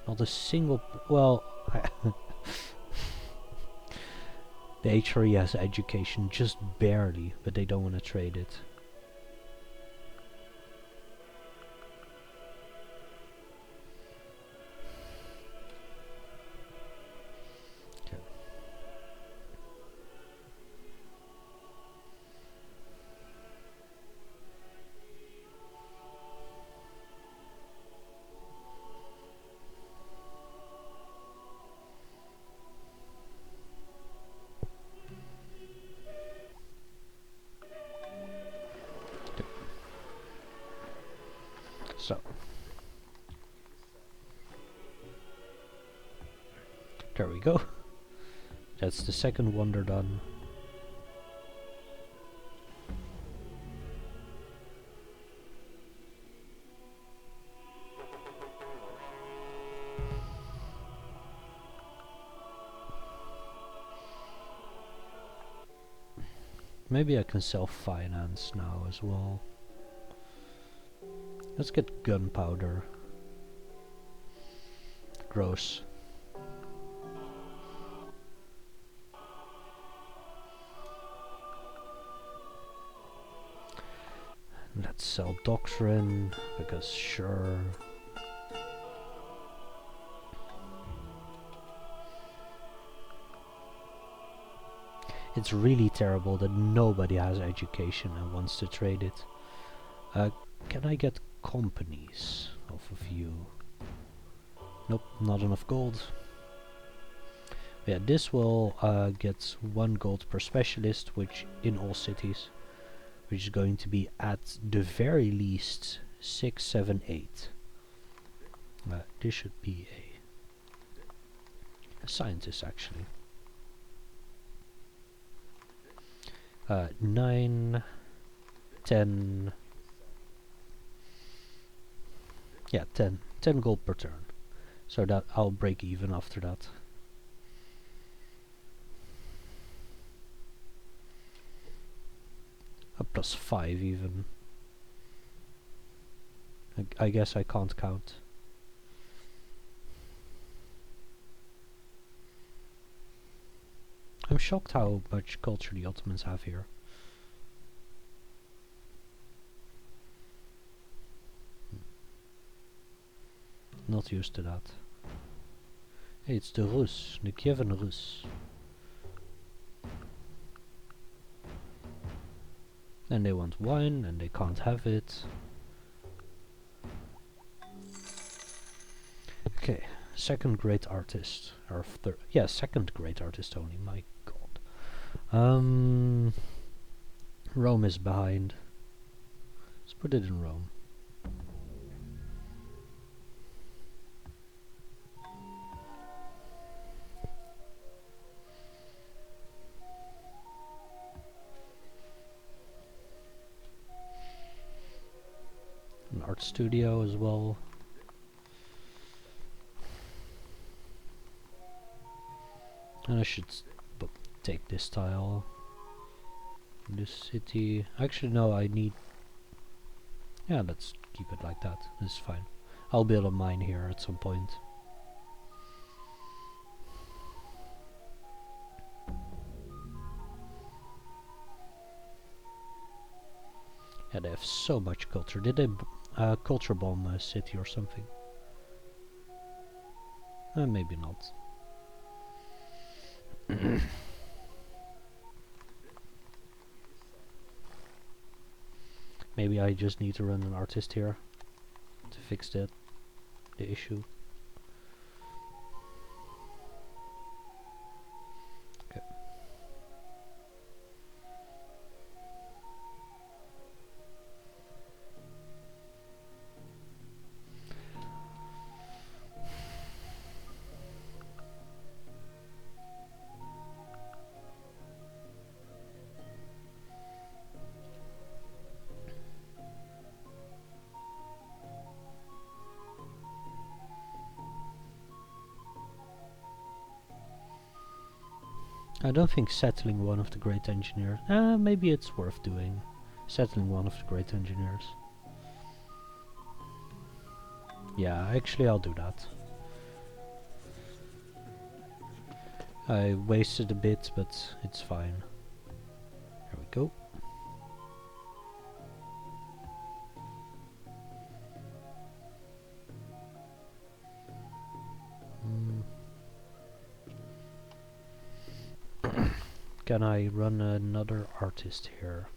Not a single... well... the H3 has education, just barely, but they don't want to trade it. There we go. That's the second wonder done. Maybe I can self-finance now as well. Let's get gunpowder. Gross. Let's sell doctrine, because sure. It's really terrible that nobody has education and wants to trade it. Can I get companies off of you? Nope, not enough gold. Yeah, this will get 1 gold per specialist, which in all cities, which is going to be at the very least 6, 7, 8. This should be a scientist actually. 9, 10. Yeah, 10 gold per turn. So that I'll break even after that. Plus 5 even. I guess I can't count. I'm shocked how much culture the Ottomans have here. Not used to that. Hey, it's the Rus, the Kievan Rus. And they want wine, and they can't have it. Okay, second great artist. Or yeah, second great artist only, my god. Rome is behind. Let's put it in Rome. An art studio as well. And I should take this tile. This city. Actually, no, I need. Yeah, let's keep it like that. This is fine. I'll build a mine here at some point. Yeah, they have so much culture. Did they culture bomb a city or something? Maybe not. Maybe I just need to run an artist here to fix the issue. Okay. I don't think settling one of the great engineers. Maybe it's worth doing. Settling one of the great engineers. Yeah, actually I'll do that. I wasted a bit, but it's fine. Here we go. Can I run another artist here?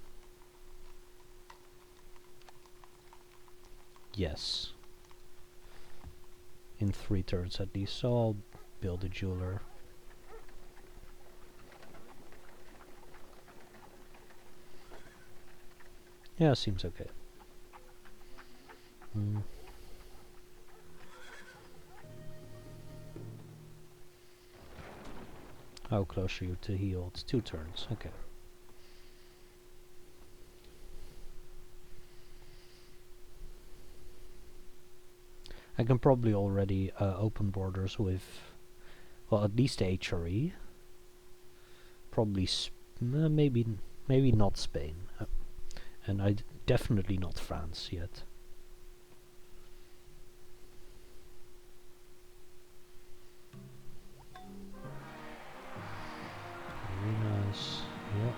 Yes. In 3 turns at least, so I'll build a jeweler. Yeah, seems okay. How close are you to healed? 2 turns, okay. I can probably already open borders with, well, at least the HRE. Probably maybe not Spain. And definitely not France yet. Very nice, yeah.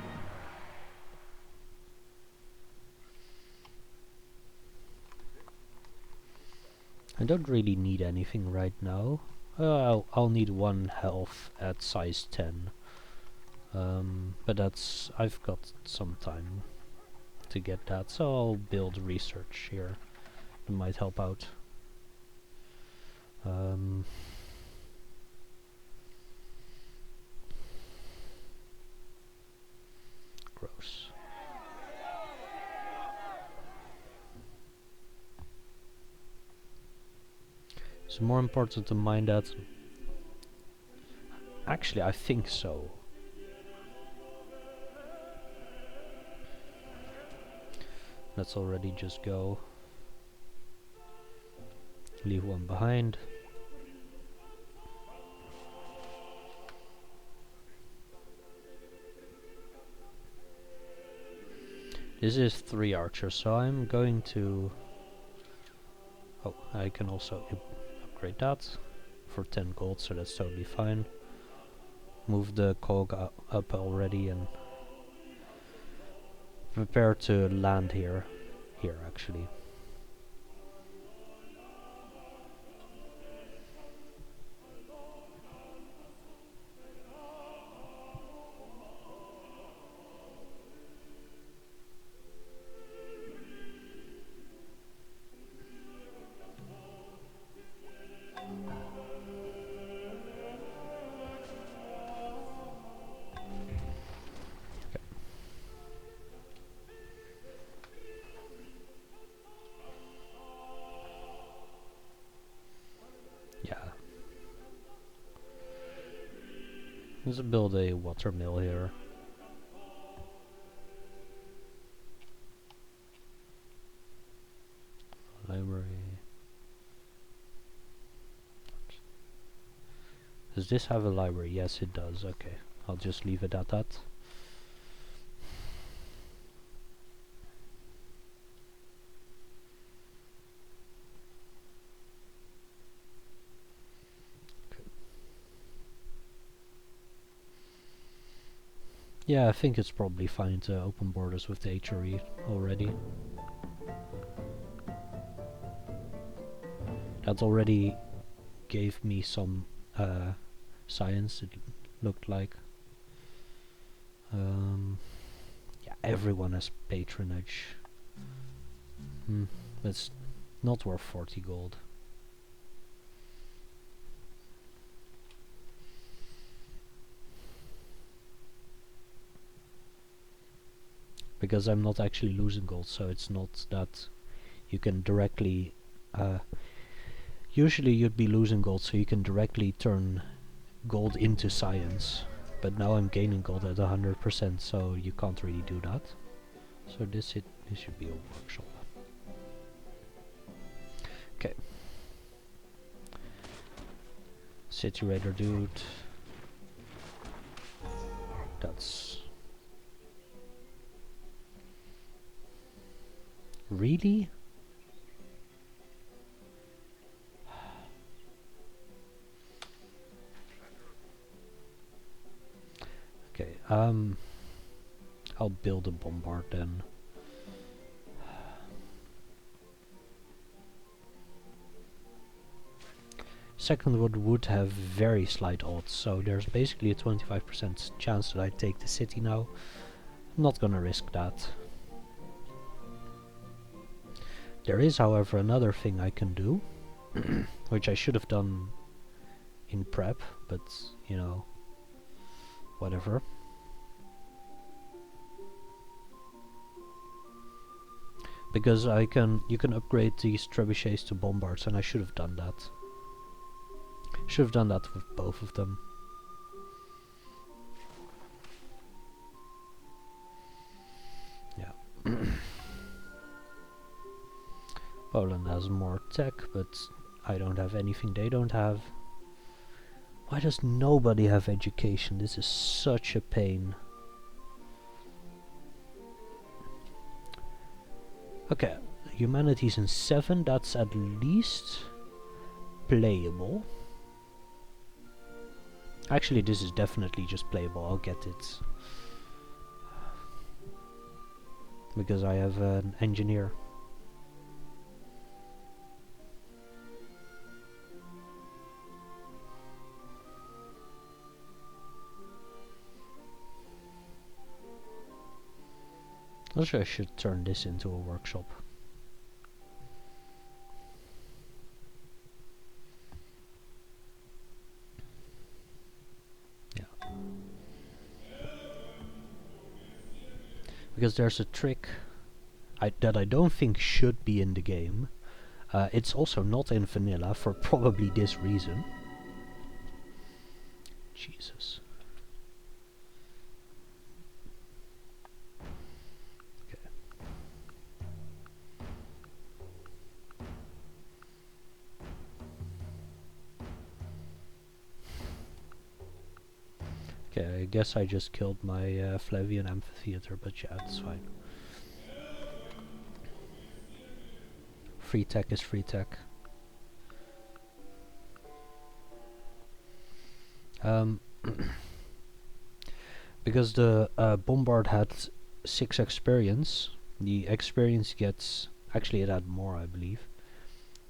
I don't really need anything right now. I'll need 1 health at size 10. But I've got some time to get that, so I'll build research here. It might help out. Gross. It's more important to mine that. Actually, I think so. Let's already just go. Leave 1 behind. This is 3 archers, so I'm going to... Oh, I can also upgrade that for 10 gold, so that's totally fine. Move the cog up already and prepare to land here actually. Let's build a water mill here. Library. Does this have a library? Yes, it does. Okay, I'll just leave it at that. Yeah, I think it's probably fine to open borders with the HRE already. That already gave me some science, it looked like. Yeah, everyone has patronage. That's not worth 40 gold. Because I'm not actually losing gold, so it's not that you can directly... usually you'd be losing gold, so you can directly turn gold into science. But now I'm gaining gold at 100%, so you can't really do that. So this should be a workshop. Okay. City Raider dude. That's... Really? Okay, I'll build a bombard then. Second would have very slight odds, so there's basically a 25% chance that I take the city now. I'm not gonna risk that. There is, however, another thing I can do, which I should have done in prep, but, you know, whatever. Because you can upgrade these trebuchets to bombards, and I should have done that. Should have done that with both of them. Poland has more tech, but I don't have anything they don't have. Why does nobody have education? This is such a pain. Okay, humanities in 7, that's at least playable. Actually, this is definitely just playable, I'll get it. Because I have an engineer. Also, I should turn this into a workshop. Yeah. Because there's a trick that I don't think should be in the game. It's also not in vanilla for probably this reason. Jesus. Okay, I guess I just killed my Flavian amphitheater, but yeah, it's fine. Free tech is free tech. Because the Bombard had 6 experience, the experience gets... Actually, it had more, I believe.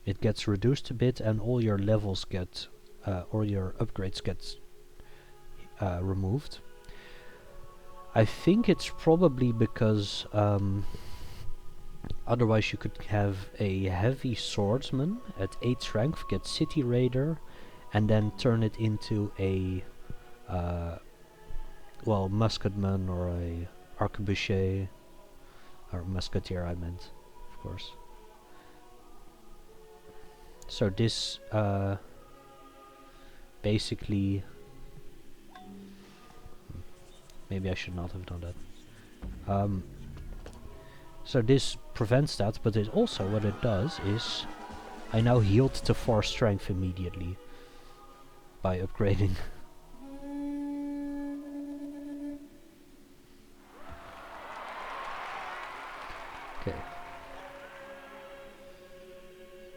It gets reduced a bit, and all your levels get... or your upgrades get removed. I think it's probably because otherwise you could have a heavy swordsman at 8 strength, get city raider, and then turn it into a well, musketman or a arquebusier, or musketeer I meant, of course. So this basically... Maybe I should not have done that. So this prevents that, but it also, what it does is... I now healed to 4 strength immediately by upgrading. Okay.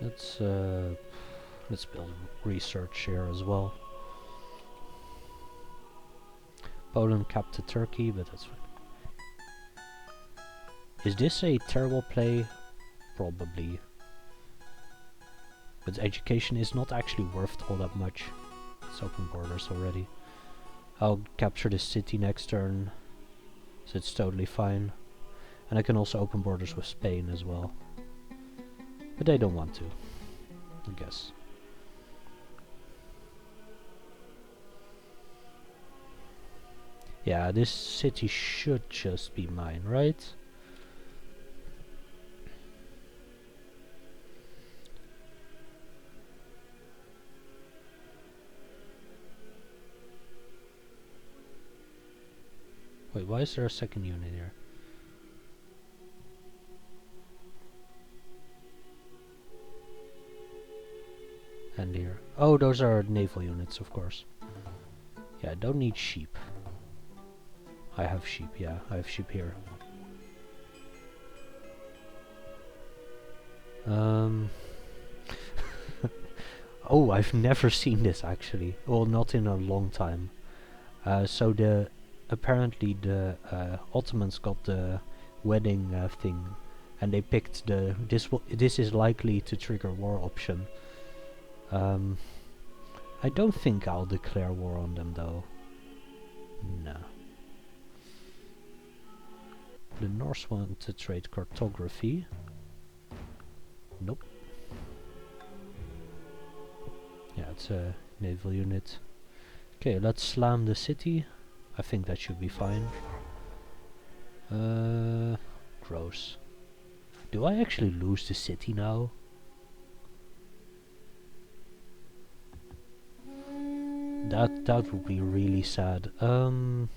Let's build research here as well. Poland capped to Turkey, but that's fine. Is this a terrible play? Probably. But education is not actually worth all that much. It's open borders already. I'll capture the city next turn, so it's totally fine. And I can also open borders with Spain as well. But they don't want to, I guess. Yeah, this city should just be mine, right? Wait, why is there a second unit here? And here. Oh, those are naval units, of course. Yeah, I don't need sheep. I have sheep, yeah, I have sheep here. Oh, I've never seen this actually. Well, not in a long time. So apparently the Ottomans got the wedding thing, and they picked the this is likely to trigger war option. I don't think I'll declare war on them though. No. The Norse want to trade cartography. Nope. Yeah, it's a naval unit. Okay, let's slam the city. I think that should be fine. Gross. Do I actually lose the city now? That would be really sad. Can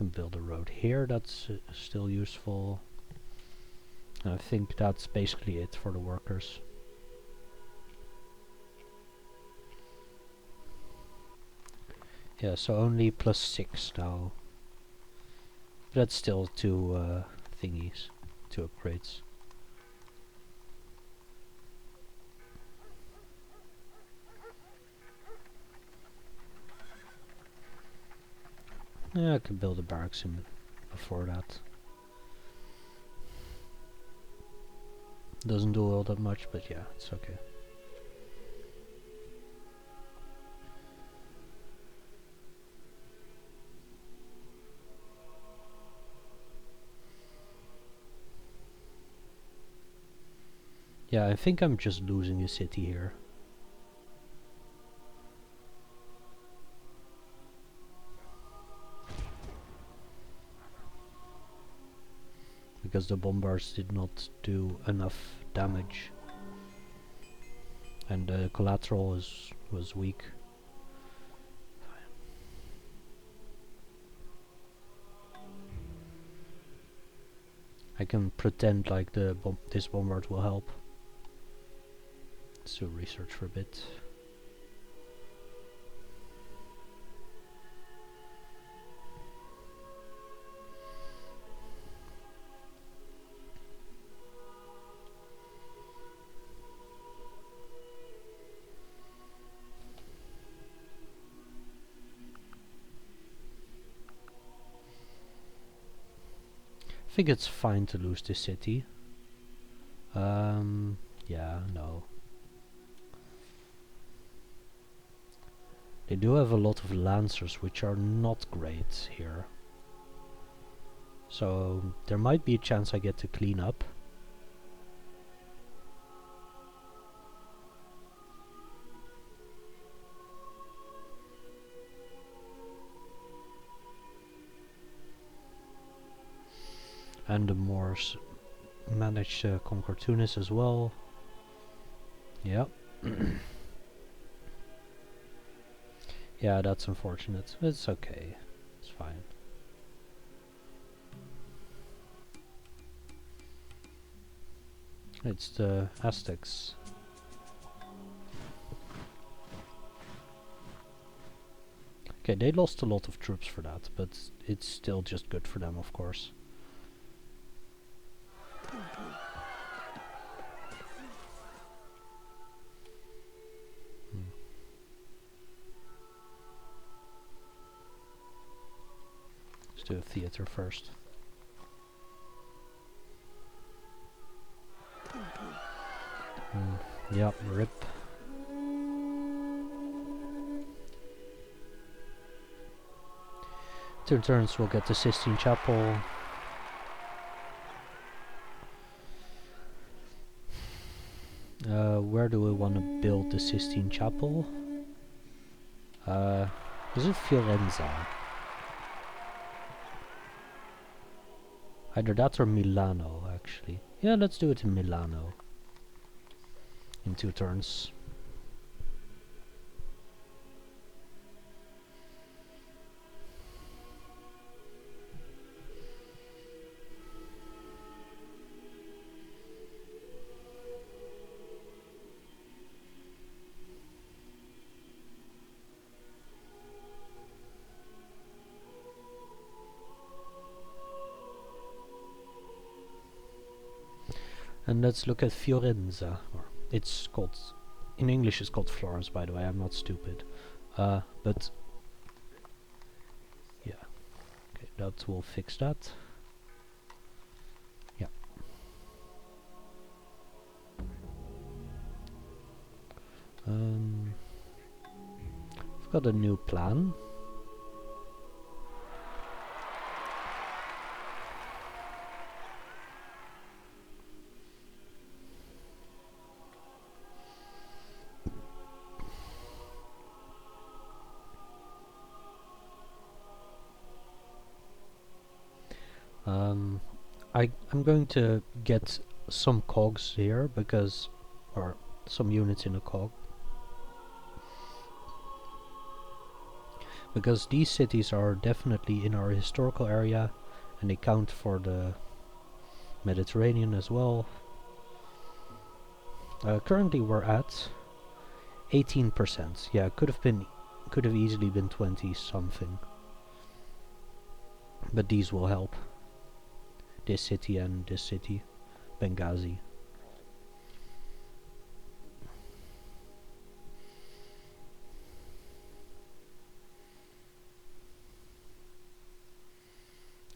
can build a road here, that's still useful. I think that's basically it for the workers. Yeah, so only +6 now. But that's still 2 thingies, 2 upgrades. Yeah, I could build a barracks in before that. Doesn't do all that much, but yeah, it's okay. Yeah, I think I'm just losing a city here. Because the bombards did not do enough damage. And the collateral was weak. I can pretend like this bombard will help. Let's do research for a bit. I think it's fine to lose this city. Yeah, no. They do have a lot of lancers, which are not great here. So there might be a chance I get to clean up. And the Moors managed to conquer Tunis as well. Yep. Yeah, that's unfortunate. It's okay. It's fine. It's the Aztecs. Okay, they lost a lot of troops for that, but it's still just good for them, of course. Let's do a theater first. Yep, rip. Two turns we'll get the Sistine Chapel. Where do we want to build the Sistine Chapel? Is it Fiorenza? Either that or Milano, actually. Yeah, let's do it in Milano. In 2 turns. And let's look at Fiorenza. Or it's called, in English it's called Florence, by the way, I'm not stupid. But yeah. Okay, that will fix that. Yeah. I've got a new plan. I'm going to get some cogs here because, or some units in a cog, Because these cities are definitely in our historical area and they count for the Mediterranean as well. Currently we're at 18%. Yeah, could have easily been 20 something. But these will help. This city and this city, Benghazi.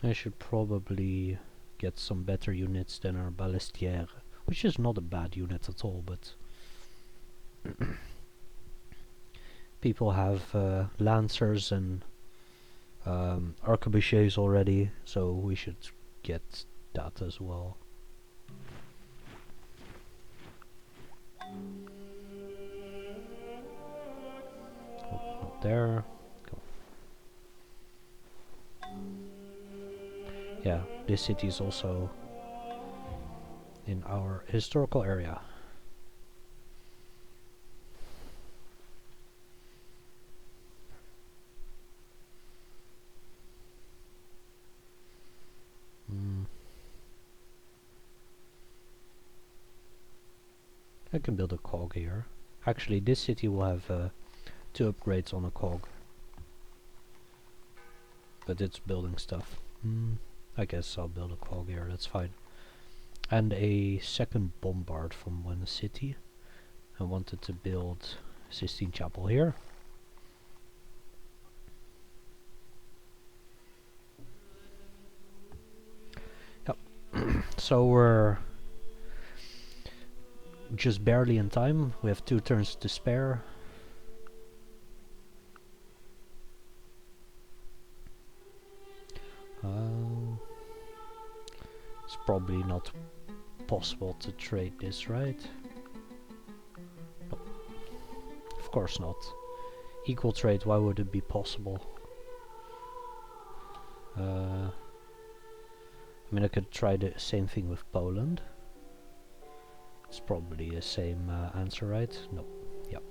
I should probably get some better units than our Balestière, which is not a bad unit at all, but people have Lancers and arquebusiers already, so we should get that as well. Oh, not there. Go. Yeah, this city is also in our historical area. I can build a cog here. Actually, this city will have 2 upgrades on a cog. But it's building stuff. I guess I'll build a cog here, that's fine. And a second bombard from one city. I wanted to build Sistine Chapel here. Yep. So we're just barely in time. We have 2 turns to spare. It's probably not possible to trade this, right? No. Of course not. Equal trade, why would it be possible? I mean, I could try the same thing with Poland. It's probably the same answer, right? No. Yep.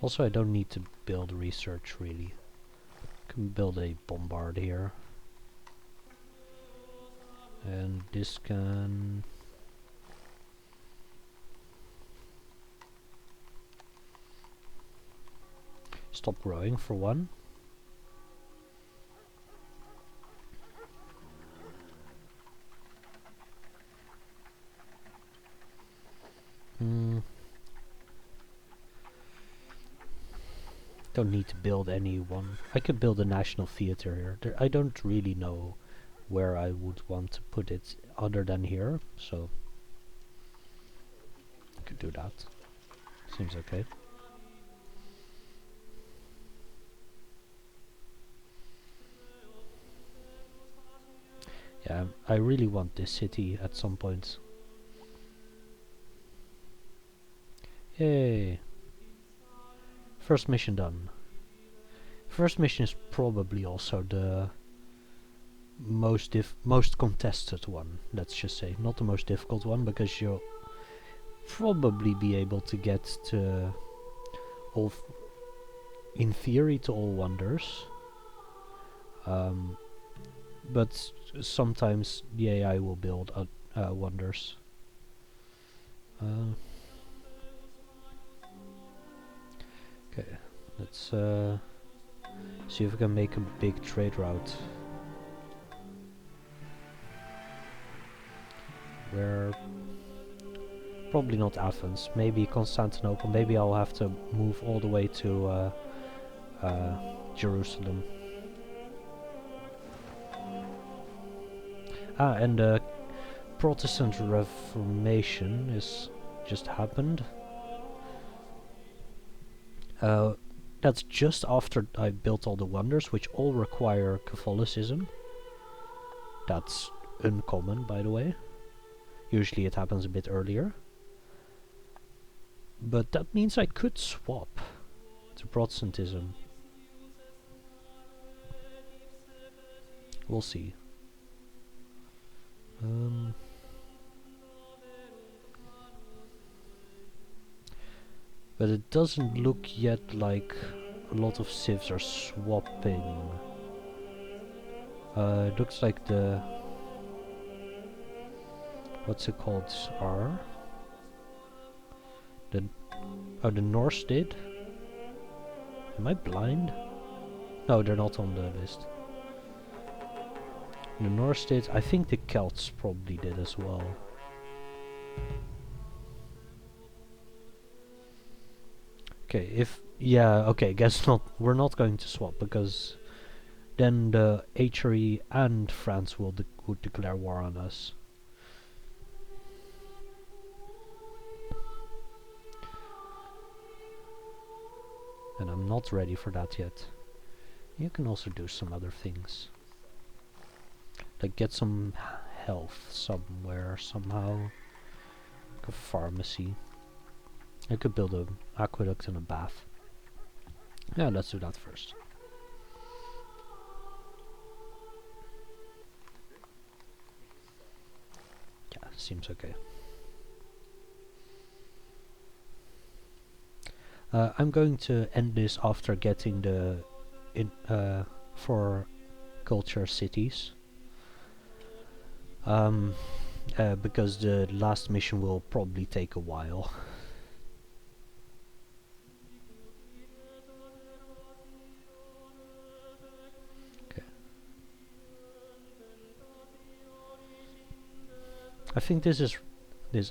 Also, I don't need to build research, really. I can build a bombard here. And this can... stop growing for one. Don't need to build any one. I could build a national theater here. I don't really know where I would want to put it other than here, so I could do that. Seems okay. Yeah, I really want this city at some point. Yay! First mission done. First mission is probably also the most contested one, let's just say. Not the most difficult one, because you'll probably be able to get to all, in theory, to all wonders. But sometimes the AI will build wonders. Okay, let's see if we can make a big trade route. Where probably not Athens, maybe Constantinople. Maybe I'll have to move all the way to Jerusalem. And the Protestant Reformation is just happened. That's just after I built all the wonders, which all require Catholicism. That's uncommon, by the way. Usually it happens a bit earlier. But that means I could swap to Protestantism. We'll see. But it doesn't look yet like a lot of civs are swapping. It looks like the... what's it called? Are? Oh, the Norse did? Am I blind? No, they're not on the list. The Norse did. I think the Celts probably did as well. Okay, okay, guess not. We're not going to swap because then the HRE and France would declare war on us. And I'm not ready for that yet. You can also do some other things. Like get some health somewhere, somehow. Like a pharmacy. I could build an aqueduct and a bath. Yeah, let's do that first. Yeah, seems okay. I'm going to end this after getting the for culture cities. Because the last mission will probably take a while. Okay. I think this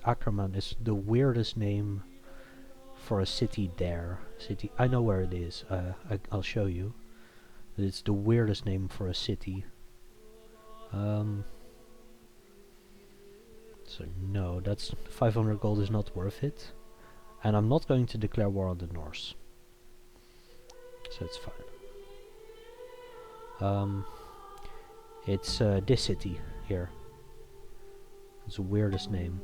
Ackerman is the weirdest name for a city there. I know where it is. I'll show you. It's the weirdest name for a city. So no, that's 500 gold is not worth it. And I'm not going to declare war on the Norse. So it's fine. It's this city here. It's the weirdest name.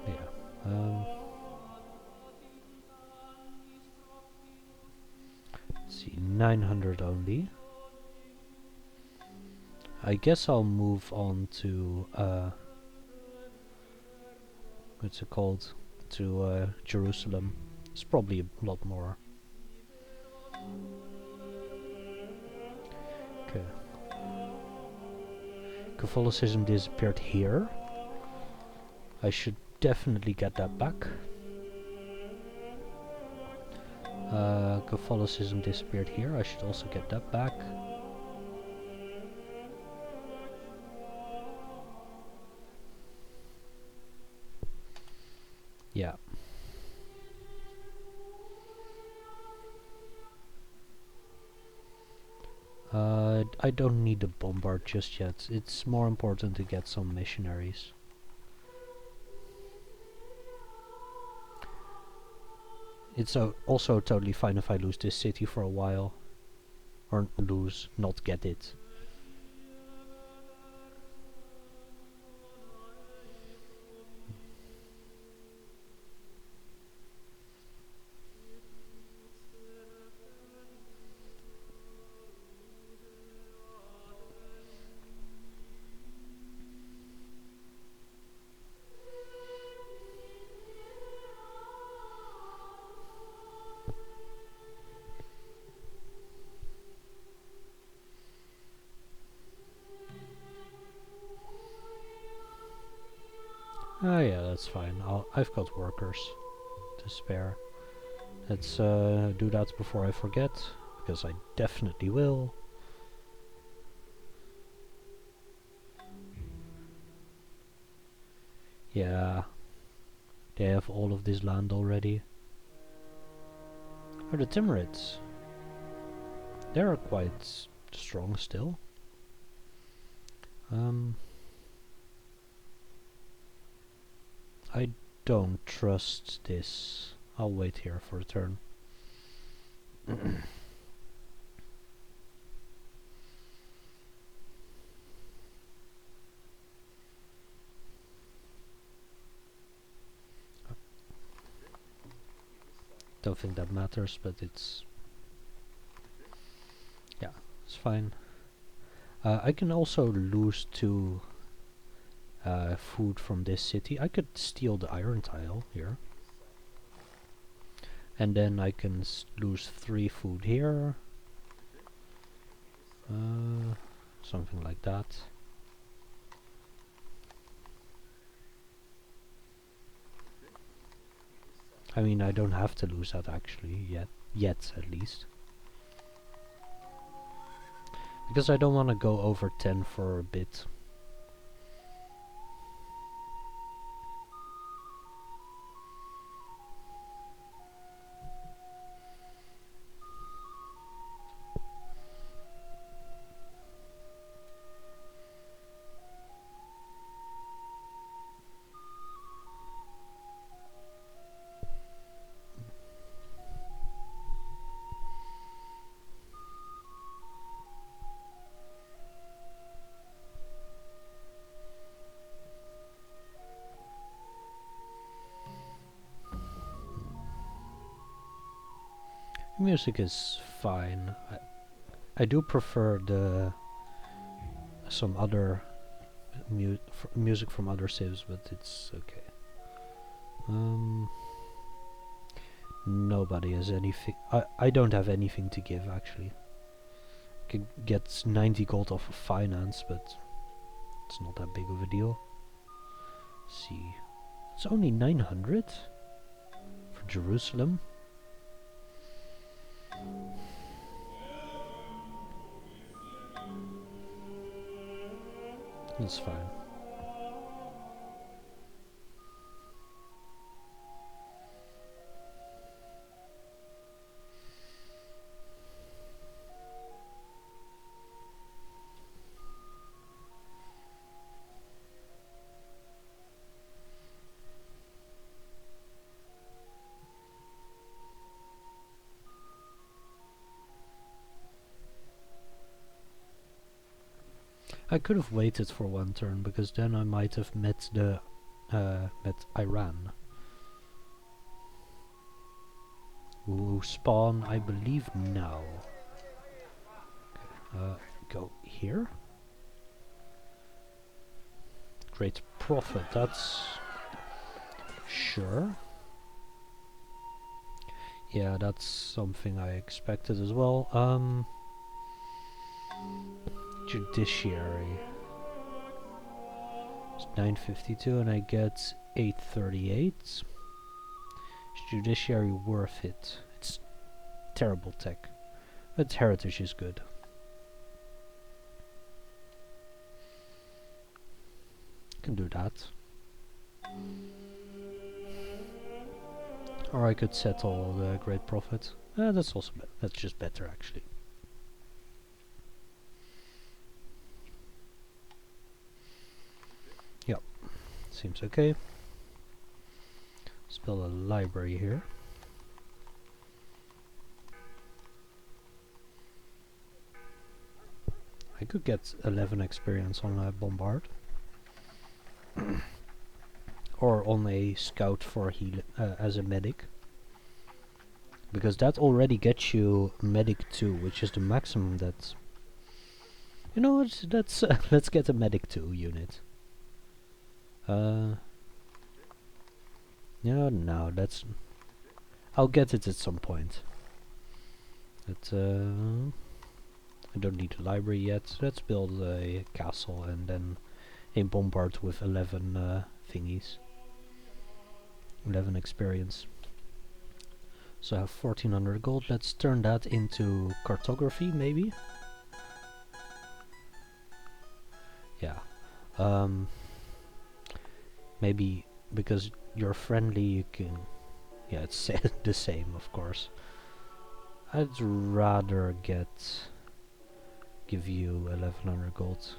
Yeah. Let's see, 900 only. I guess I'll move on to what's it called? To Jerusalem. It's probably a lot more. Okay. Catholicism disappeared here. I should definitely get that back. Catholicism disappeared here. I should also get that back. Yeah. I don't need a bombard just yet. It's more important to get some missionaries. It's also totally fine if I lose this city for a while. Or not get it. Ah, yeah, that's fine. I've got workers to spare. Let's do that before I forget, because I definitely will. Yeah, they have all of this land already. Oh, the Timurids. They're quite strong still. I don't trust this. I'll wait here for a turn. Don't think that matters, but it's... yeah, it's fine. I can also lose 2 food from this city. I could steal the iron tile here. And then I can lose 3 food here. Something like that. I mean, I don't have to lose that actually, yet at least. Because I don't want to go over 10 for a bit. Music is fine. I do prefer some other music from other civs, but it's okay. Nobody has anything. I don't have anything to give actually. I could get 90 gold off of finance, but it's not that big of a deal. Let's see, it's only 900 for Jerusalem. It's fine. I could have waited for one turn because then I might have met Iran, who spawn, I believe, now. Okay, go here. Great profit. That's sure. Yeah, that's something I expected as well. Judiciary. It's 952 and I get 838. Is Judiciary worth it? It's terrible tech. But heritage is good. Can do that. Or I could settle the great profit. That's also that's just better actually. Yep, seems okay. Let's build a library here. I could get 11 experience on a bombard. Or on a scout for heal as a medic. Because that already gets you medic 2, which is the maximum that... You know what, let's get a medic 2 unit. No, that's... I'll get it at some point. But, I don't need a library yet. Let's build a castle and then a bombard with 11 thingies. 11 experience. So I have 1400 gold. Let's turn that into cartography, maybe? Yeah. Maybe because you're friendly you can... Yeah, it's the same, of course. I'd rather give you 1100 gold.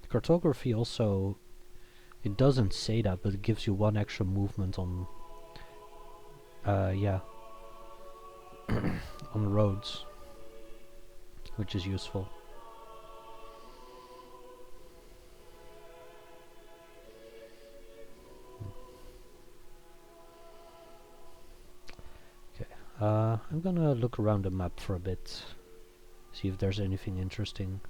Cartography also, it doesn't say that, but it gives you 1 extra movement on yeah, on roads, which is useful. Okay, I'm gonna look around the map for a bit, see if there's anything interesting.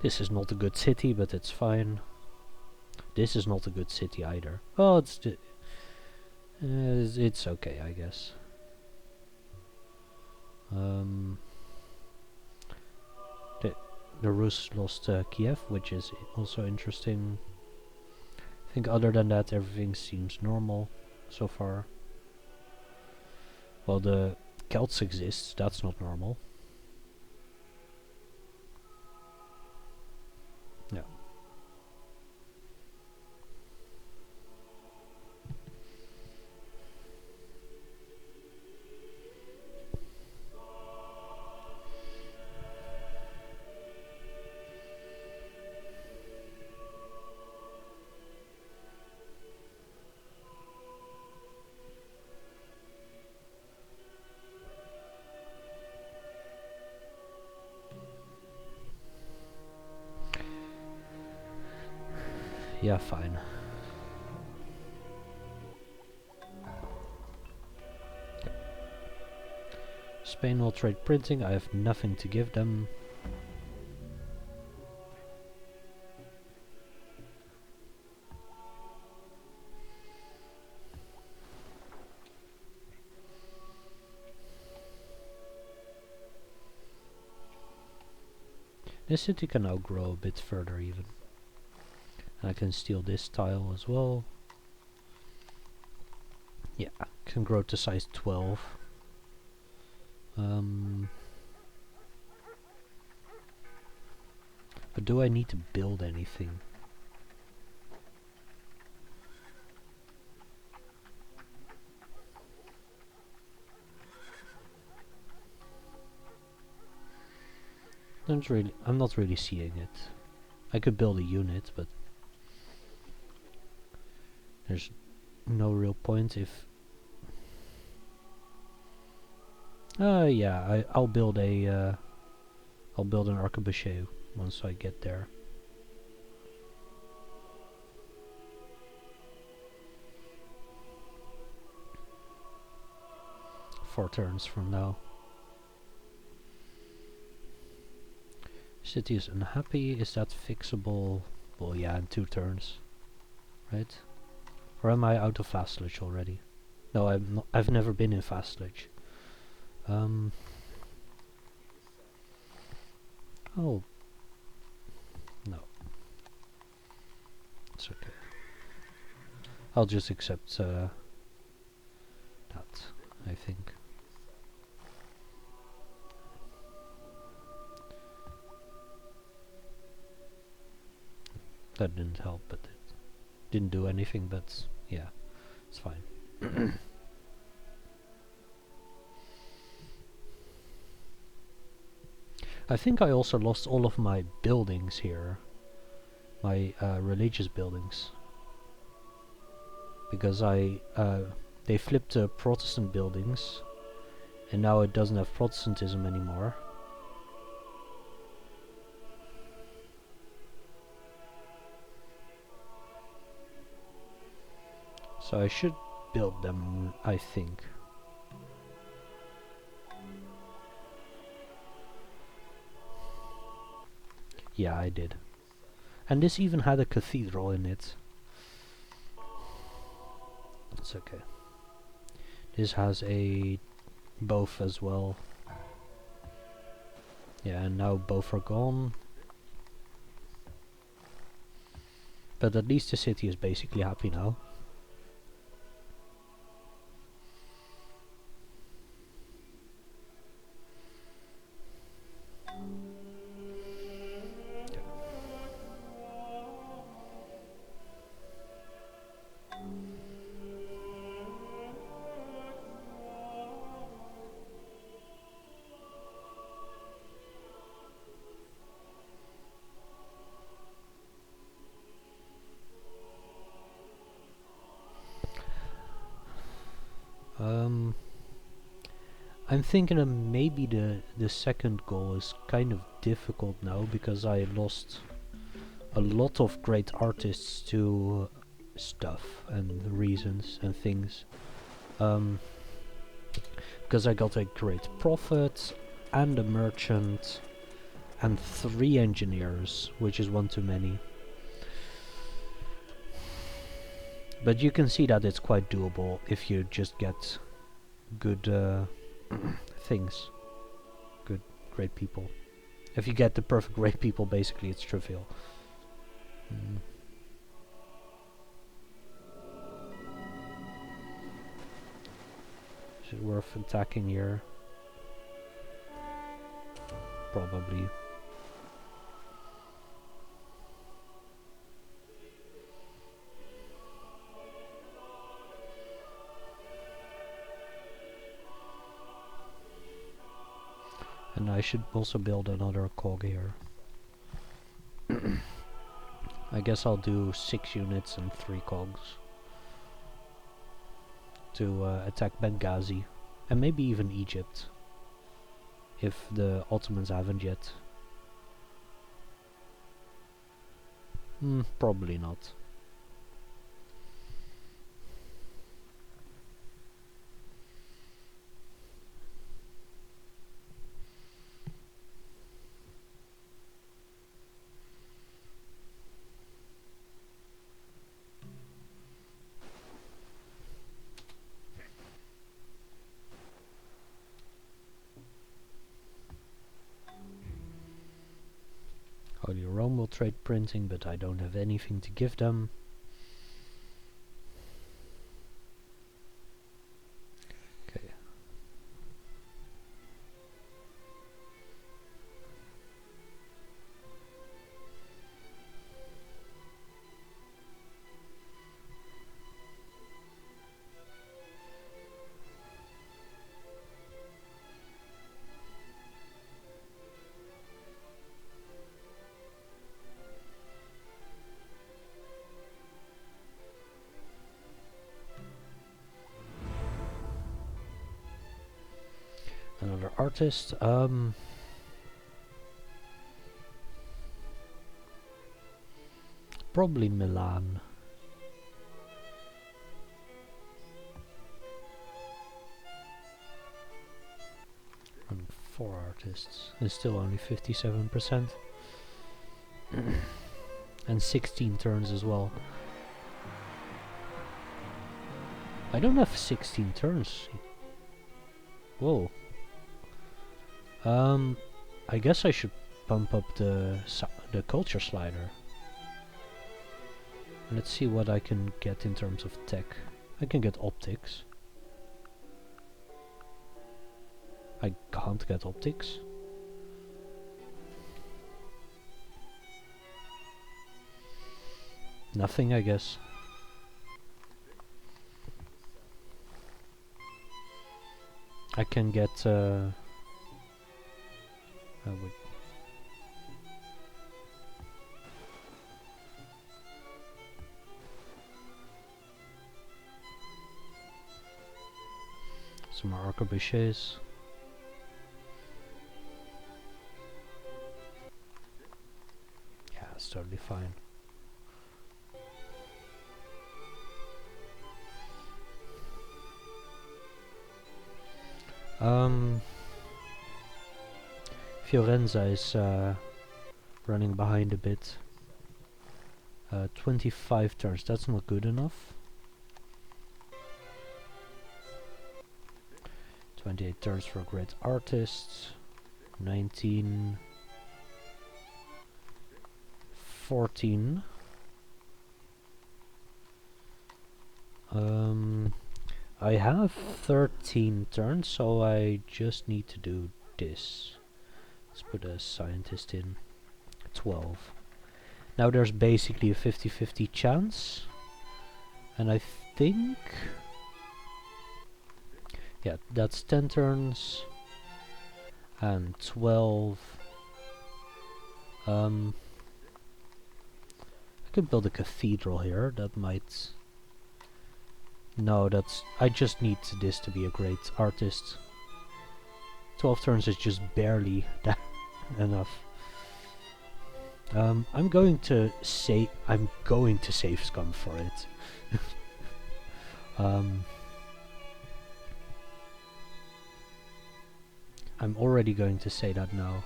This is not a good city, but it's fine. This is not a good city either. Oh, it's okay, I guess. The Rus lost Kiev, which is also interesting. I think other than that, everything seems normal so far. Well, the Celts exist, that's not normal. Yeah. Yeah, fine. Spain will trade printing, I have nothing to give them. This city can now grow a bit further even. And I can steal this tile as well. Yeah, can grow to size 12. But do I need to build anything? I'm not really seeing it. I could build a unit, but there's no real point if... yeah, I'll build a... I'll build an arquebusier once I get there. Four turns from now. City is unhappy. Is that fixable? Well, yeah, in 2 turns, right? Or am I out of vassalage already? No, I'm not. I've never been in vassalage. Oh, no. It's okay. I'll just accept that, I think. That didn't help, but it didn't do anything, but yeah, it's fine. I think I also lost all of my buildings here. My religious buildings. Because they flipped Protestant buildings, and now it doesn't have Protestantism anymore. So I should build them, I think. Yeah, I did. And this even had a cathedral in it. It's okay. This has a both as well. Yeah, and now both are gone. But at least the city is basically happy now. I'm thinking that maybe the second goal is kind of difficult now because I lost a lot of great artists to stuff and reasons and things. Because I got a great prophet and a merchant and 3 engineers, which is one too many. But you can see that it's quite doable if you just get good things. Good, great people. If you get the perfect great people, basically it's trivial. Is it worth attacking here? Probably. And I should also build another cog here. I guess I'll do 6 units and 3 cogs to attack Benghazi and maybe even Egypt if the Ottomans haven't yet. Probably not. Holy Rome will trade printing, but I don't have anything to give them. Okay. Another artist. Probably Milan. And 4 artists. It's still only 57%. And 16 turns as well. I don't have 16 turns. Whoa. I guess I should pump up the culture slider. Let's see what I can get in terms of tech. I can get optics. I can't get optics. Nothing, I guess. I can get wait. Some more arquebusiers. Yeah, it's totally fine. Fiorenza is running behind a bit. 25 turns, that's not good enough. 28 turns for great artists. 19. 14. I have 13 turns, so I just need to do this. Let's put a scientist in. 12. Now there's basically a 50-50 chance. And I think... yeah, that's 10 turns. And 12. I could build a cathedral here. That might... no, that's... I just need this to be a great artist. 12 turns is just barely that enough. I'm going to save Scum for it. I'm already going to say that now.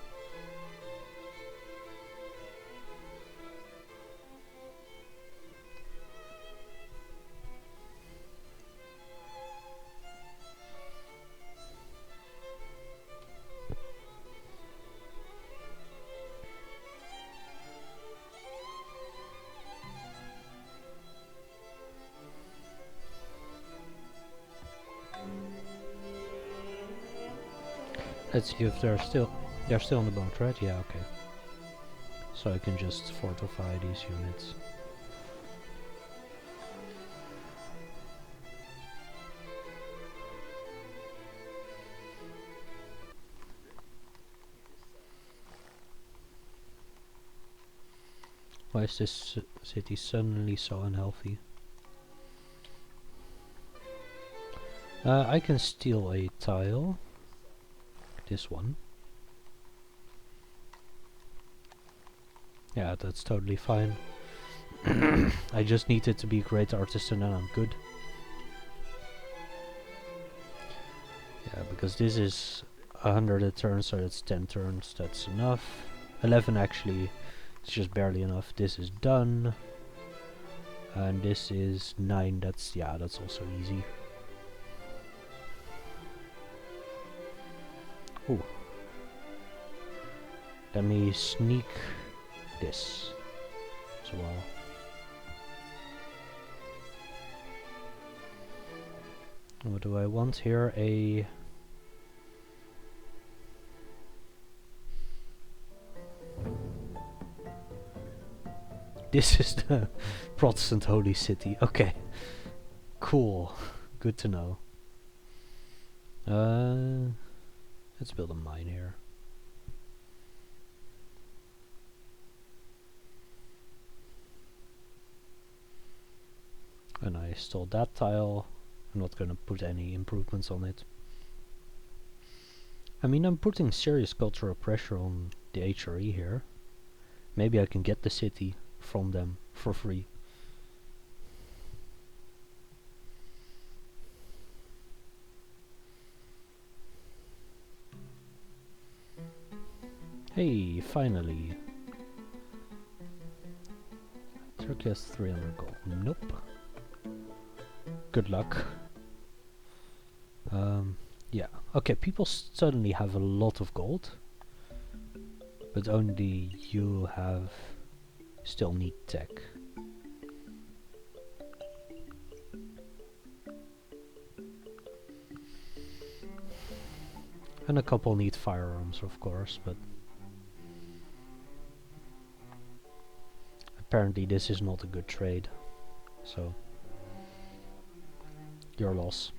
Let's see if they're still on the boat, right? Yeah, okay. So I can just fortify these units. Why is this city suddenly so unhealthy? I can steal a tile. This one. Yeah, that's totally fine. I just need it to be a great artisan and I'm good. Yeah, because this is 100 a turn, so that's 10 turns, that's enough. 11 actually, it's just barely enough. This is done. And this is 9, that's also easy. Ooh. Let me sneak this as well. What do I want here? This is the Protestant holy city. Okay. Cool. Good to know. Let's build a mine here. And I stole that tile. I'm not gonna put any improvements on it. I mean, I'm putting serious cultural pressure on the HRE here. Maybe I can get the city from them for free. Hey, finally. Turkey has 300 gold. Nope. Good luck. Yeah. Okay, people suddenly have a lot of gold. But only you still need tech. And a couple need firearms, of course, but apparently this is not a good trade. So, your loss.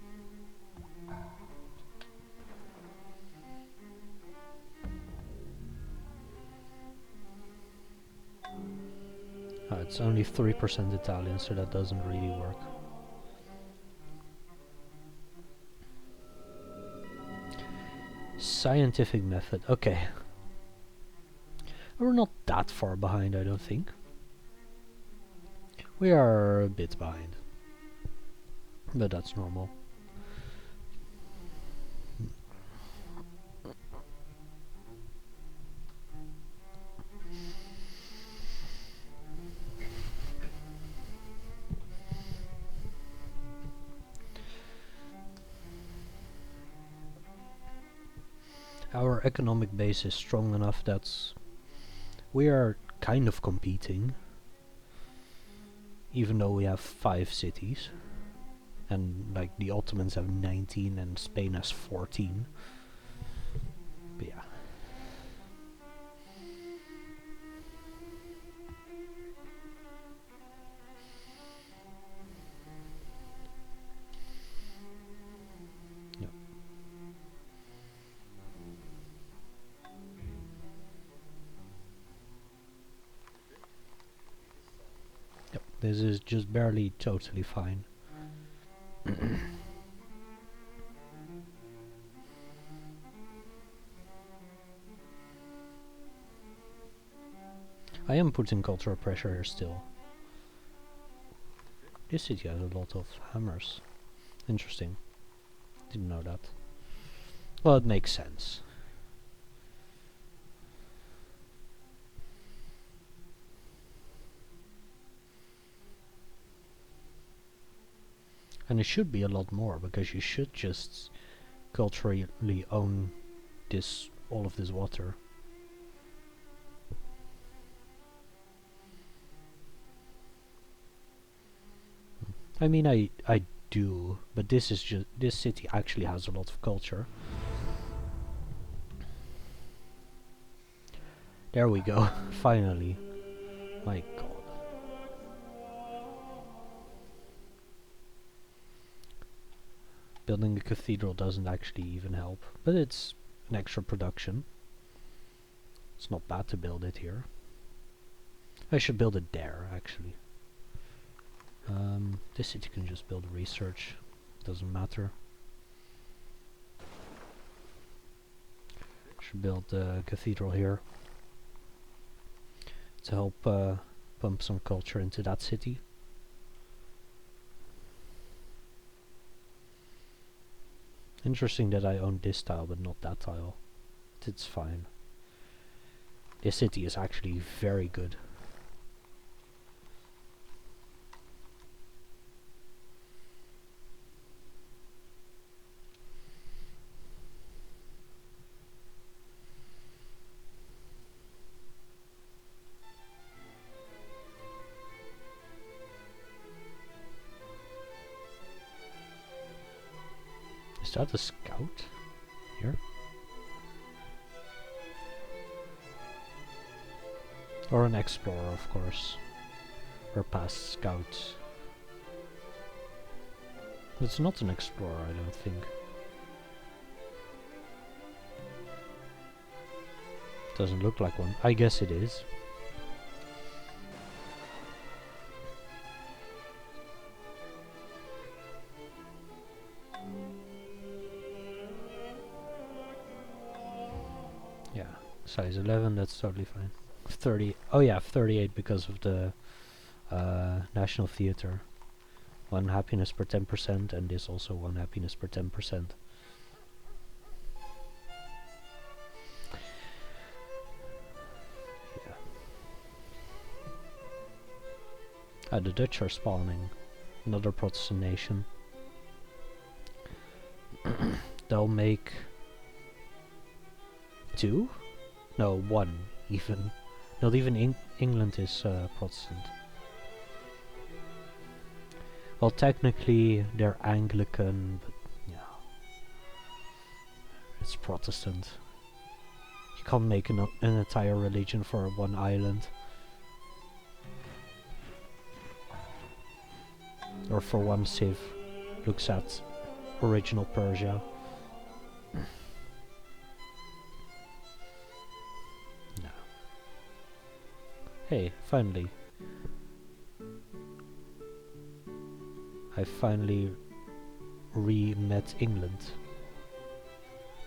It's only 3% Italian, so that doesn't really work. Scientific method, okay. We're not that far behind, I don't think. We are a bit behind. But that's normal. Our economic base is strong enough that we are kind of competing, even though we have 5 cities, and like the Ottomans have 19 and Spain has 14. But yeah. This is just barely totally fine. I am putting cultural pressure here still. This city has a lot of hammers. Interesting. Didn't know that. Well, it makes sense. And it should be a lot more, because you should just culturally own all of this water. I mean, I do, but this city actually has a lot of culture. There we go. Finally. My god. Building a cathedral doesn't actually even help, but it's an extra production. It's not bad to build it here. I should build it there, actually. This city can just build research. Doesn't matter. Should build a cathedral here to help pump some culture into that city. Interesting that I own this tile but not that tile. But it's fine. This city is actually very good. Is that a scout here? Or an explorer, of course. Or past scout. It's not an explorer, I don't think. Doesn't look like one. I guess it is. Yeah, size 11, that's totally fine. 30, oh yeah, 38 because of the National Theatre. 1 happiness per 10%, and this also 1 happiness per 10%. Yeah. The Dutch are spawning. Another Protestant nation. They'll make 2? No, 1 even. Not even England is Protestant. Well, technically they're Anglican, but yeah, it's Protestant. You can't make an entire religion for one island. Or for one Civ. Looks at original Persia. No. Hey, finally. I finally re-met England.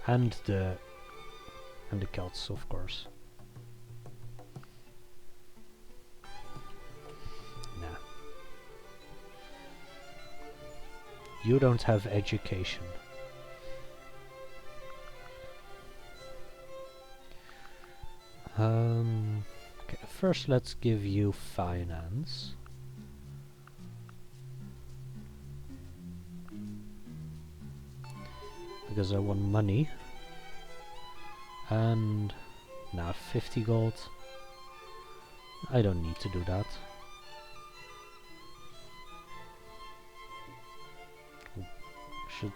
And the Celts, of course. Nah. You don't have education. Okay, first let's give you finance. Because I want money. And now 50 gold. I don't need to do that. Should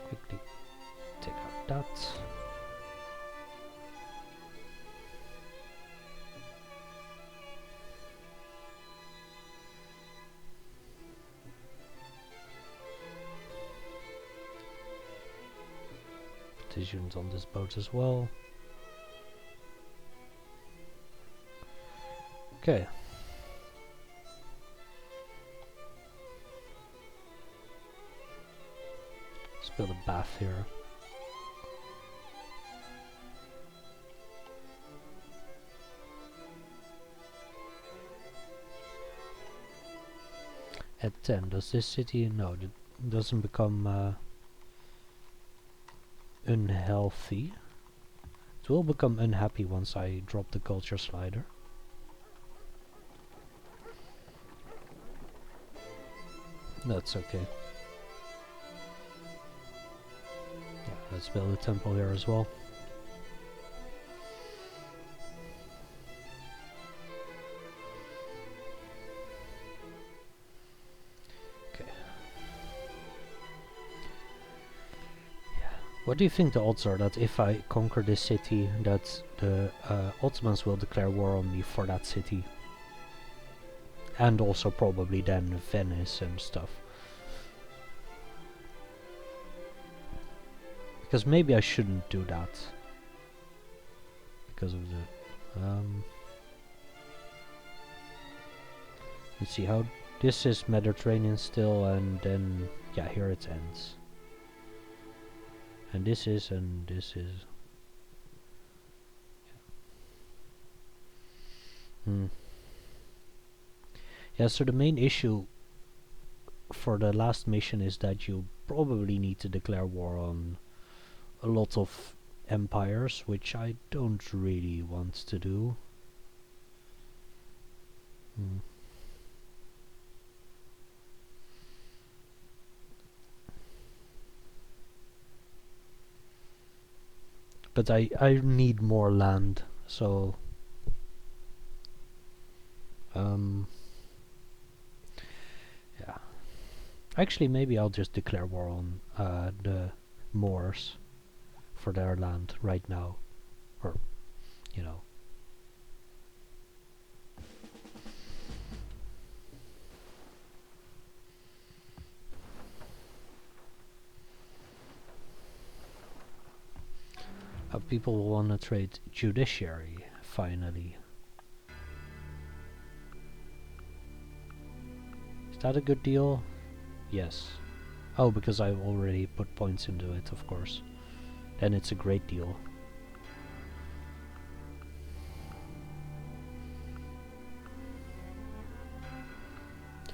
quickly take out that. Petitions on this boat as well. Okay. Let's build a bath here. At 10, does this city? No, it doesn't become unhealthy. It will become unhappy once I drop the culture slider. That's okay. Yeah, let's build a temple here as well. What do you think the odds are that if I conquer this city, that the Ottomans will declare war on me for that city? And also probably then Venice and stuff. Because maybe I shouldn't do that. Because of the... let's see how... This is Mediterranean still, and then... Yeah, here it ends. And this is, and this is... Yeah. Yeah, so the main issue for the last mission is that you probably need to declare war on a lot of empires, which I don't really want to do. But I need more land, so yeah. Actually, maybe I'll just declare war on the Moors for their land right now, or you know. People will want to trade judiciary, finally. Is that a good deal? Yes. Oh, because I've already put points into it, of course. Then it's a great deal.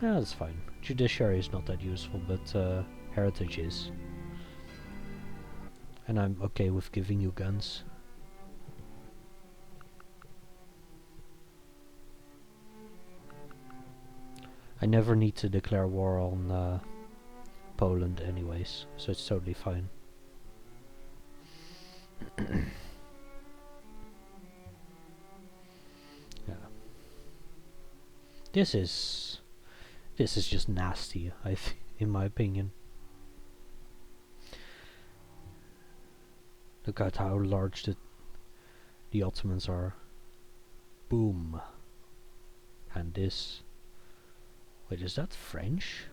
Yeah, that's fine. Judiciary is not that useful, but heritage is. And I'm okay with giving you guns. I never need to declare war on Poland anyways, so it's totally fine. Yeah. This is just nasty, in my opinion. Look at how large the Ottomans are. Boom. And this... Wait, is that French?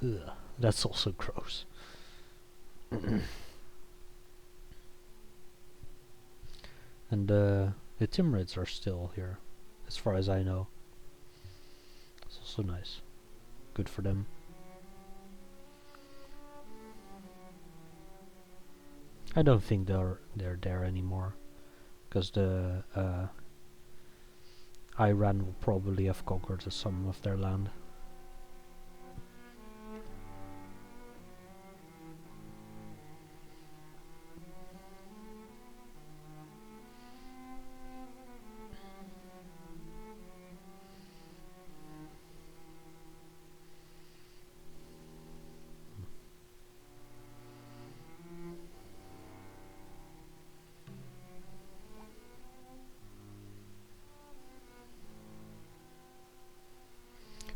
Ugh, that's also gross. And the Timurids are still here, as far as I know. It's also nice. Good for them. I don't think they're there anymore, because the Iran will probably have conquered some of their land.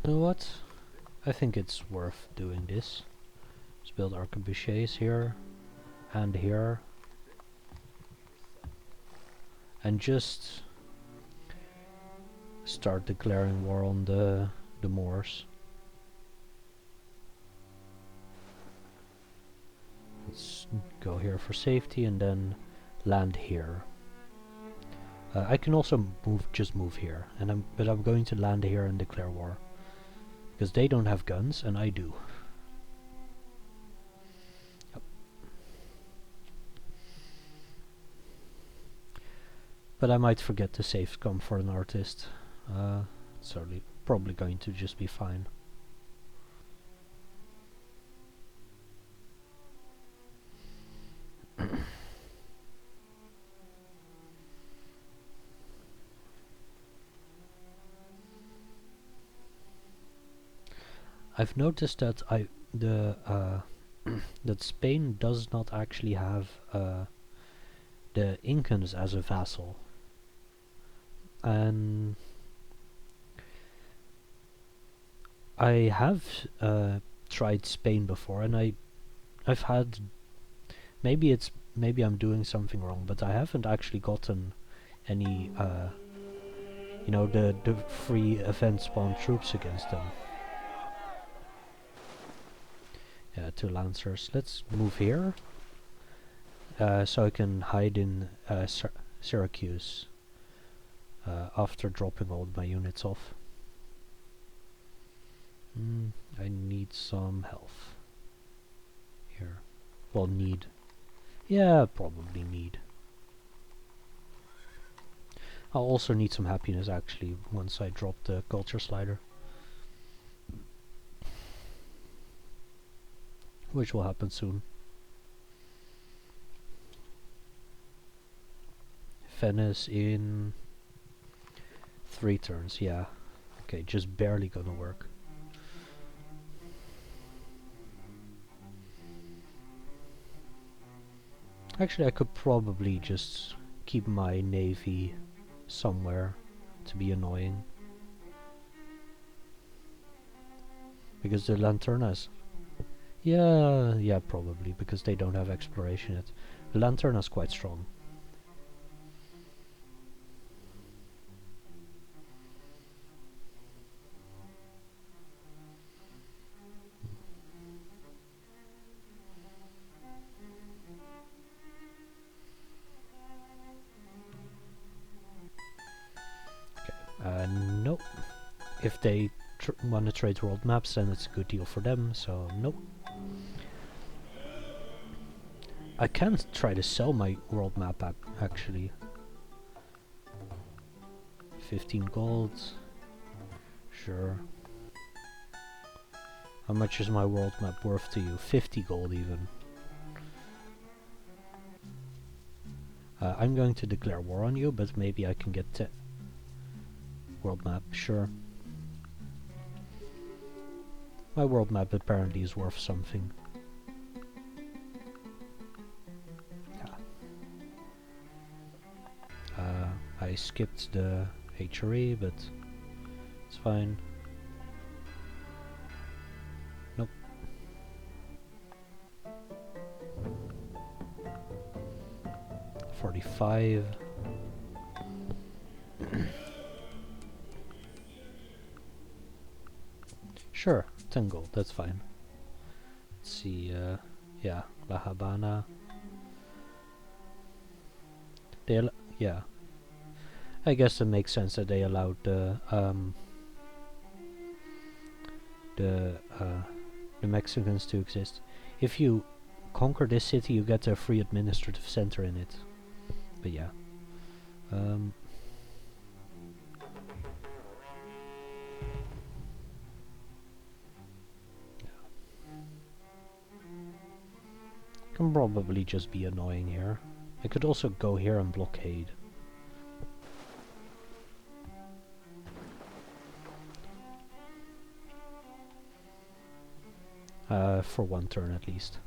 You know what? I think it's worth doing this. Let's build arquebusiers here and here, and just start declaring war on the Moors. Let's go here for safety and then land here. I can also just move here, and but I'm going to land here and declare war. Because they don't have guns, and I do. Yep. But I might forget to save scum for an artist. It's probably going to just be fine. I've noticed that that Spain does not actually have the Incans as a vassal, and I have tried Spain before, and I I've had, maybe I'm doing something wrong, but I haven't actually gotten any you know, the free event spawn troops against them. Yeah, 2 lancers. Let's move here so I can hide in Syracuse after dropping all my units off. I need some health here. Well, need. Yeah, probably need. I'll also need some happiness actually once I drop the culture slider, which will happen soon. Venice in 3 turns, yeah. Okay, just barely gonna work. Actually, I could probably just keep my navy somewhere to be annoying. Because the Lanternas... Yeah, probably, because they don't have exploration yet. The Lanterna's quite strong. Nope. If they want to trade world maps, then it's a good deal for them, so nope. I can try to sell my world map actually. 15 gold. Sure. How much is my world map worth to you? 50 gold even. I'm going to declare war on you, but maybe I can get world map, sure. My world map apparently is worth something. Yeah. I skipped the HRE, but it's fine. Nope. $45. Sure, 10 gold, that's fine. Let's see, yeah, La Habana. Yeah. I guess it makes sense that they allowed the Mexicans to exist. If you conquer this city, you get a free administrative center in it. But yeah. Can probably just be annoying here. I could also go here and blockade. For 1 turn at least.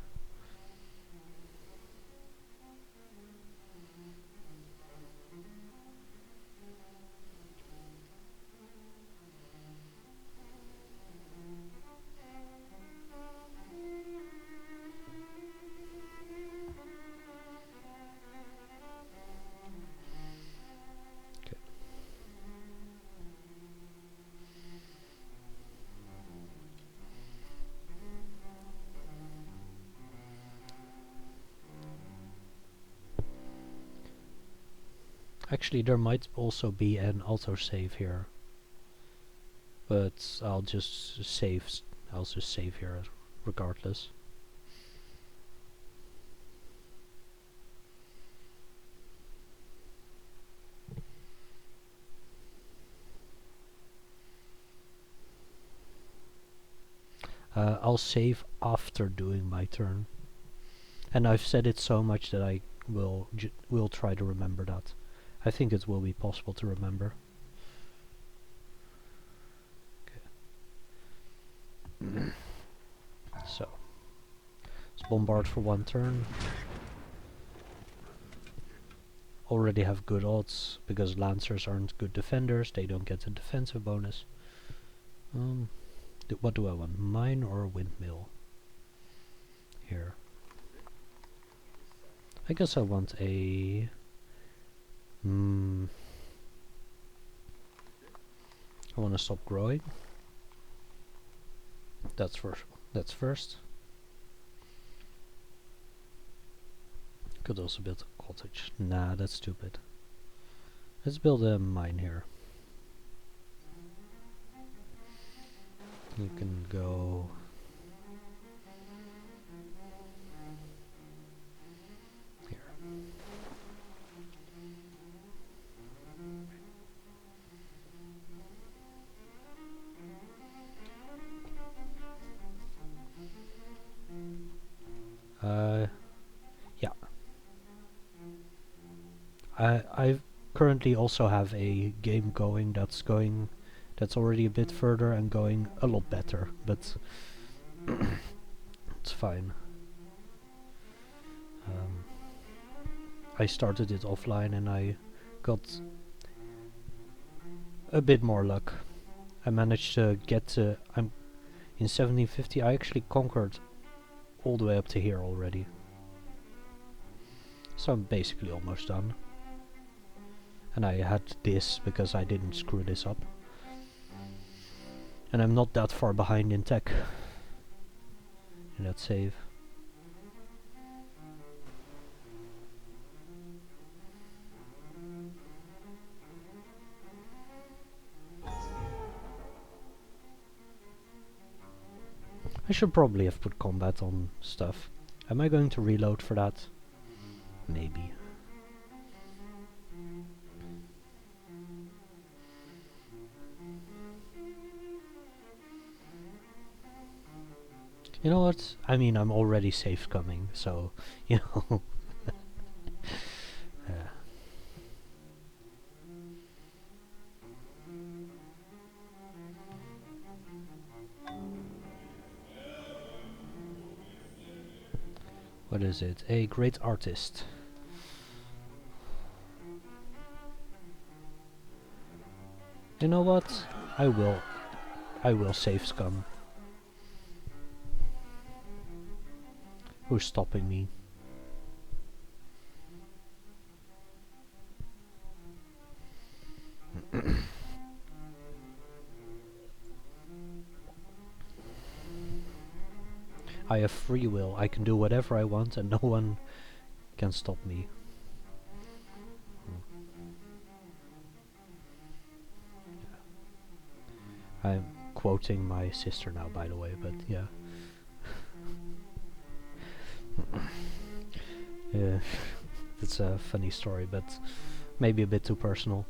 Actually, there might also be an autosave here, but I'll just save here regardless. I'll save after doing my turn, and I've said it so much that I will try to remember that. I think it will be possible to remember. Okay. So, let's bombard for 1 turn. Already have good odds, because Lancers aren't good defenders, they don't get a defensive bonus. What do I want? Mine or windmill? Here. I guess I want a... I want to stop growing. That's first. That's first. Could also build a cottage. Nah, that's stupid. Let's build a mine here. You can go... here. Yeah. I currently also have a game going that's already a bit further and going a lot better, but it's fine. I started it offline and I got a bit more luck. I managed to get to... I'm in 1750. I actually conquered all the way up to here already. So I'm basically almost done. And I had this because I didn't screw this up. And I'm not that far behind in tech. In that save. I should probably have put combat on stuff. Am I going to reload for that? Maybe. You know what? I mean, I'm already safe coming, so, you know. Yeah. What is it? A great artist. You know what? I will save scum. Who's stopping me? I have free will. I can do whatever I want and no one can stop me. I'm quoting my sister now, by the way, but yeah. Yeah, it's a funny story, but maybe a bit too personal.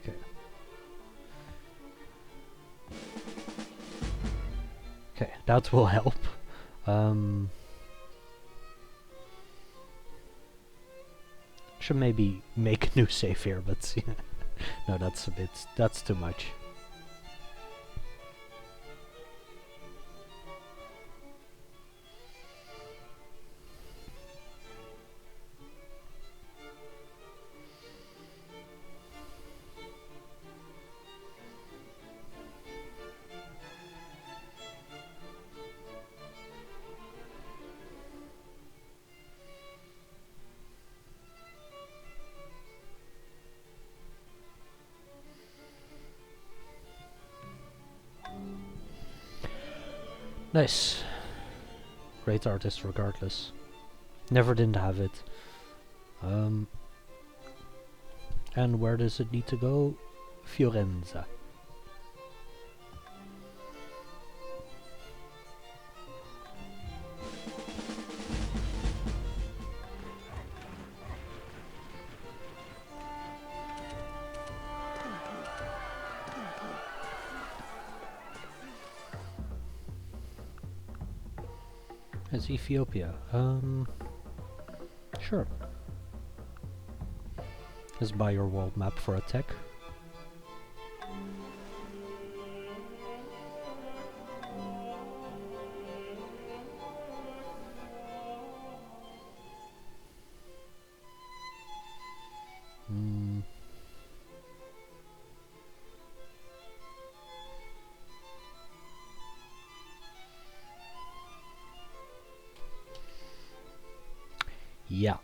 Okay. Okay, that will help. Should maybe make a new save here, but yeah. No, that's too much. Nice. Great artist regardless. Never didn't have it. And where does it need to go? Fiorenza. It's Ethiopia. Sure. Let's buy your world map for a tech. Yeah.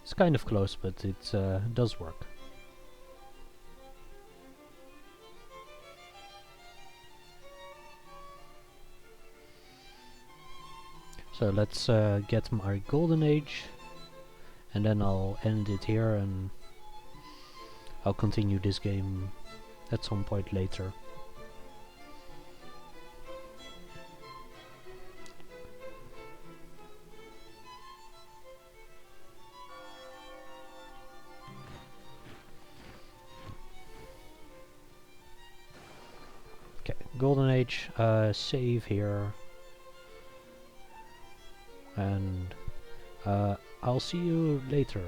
It's kind of close, but it does work. So let's get my golden age, and then I'll end it here, and I'll continue this game at some point later. Okay, golden age, save here, and I'll see you later.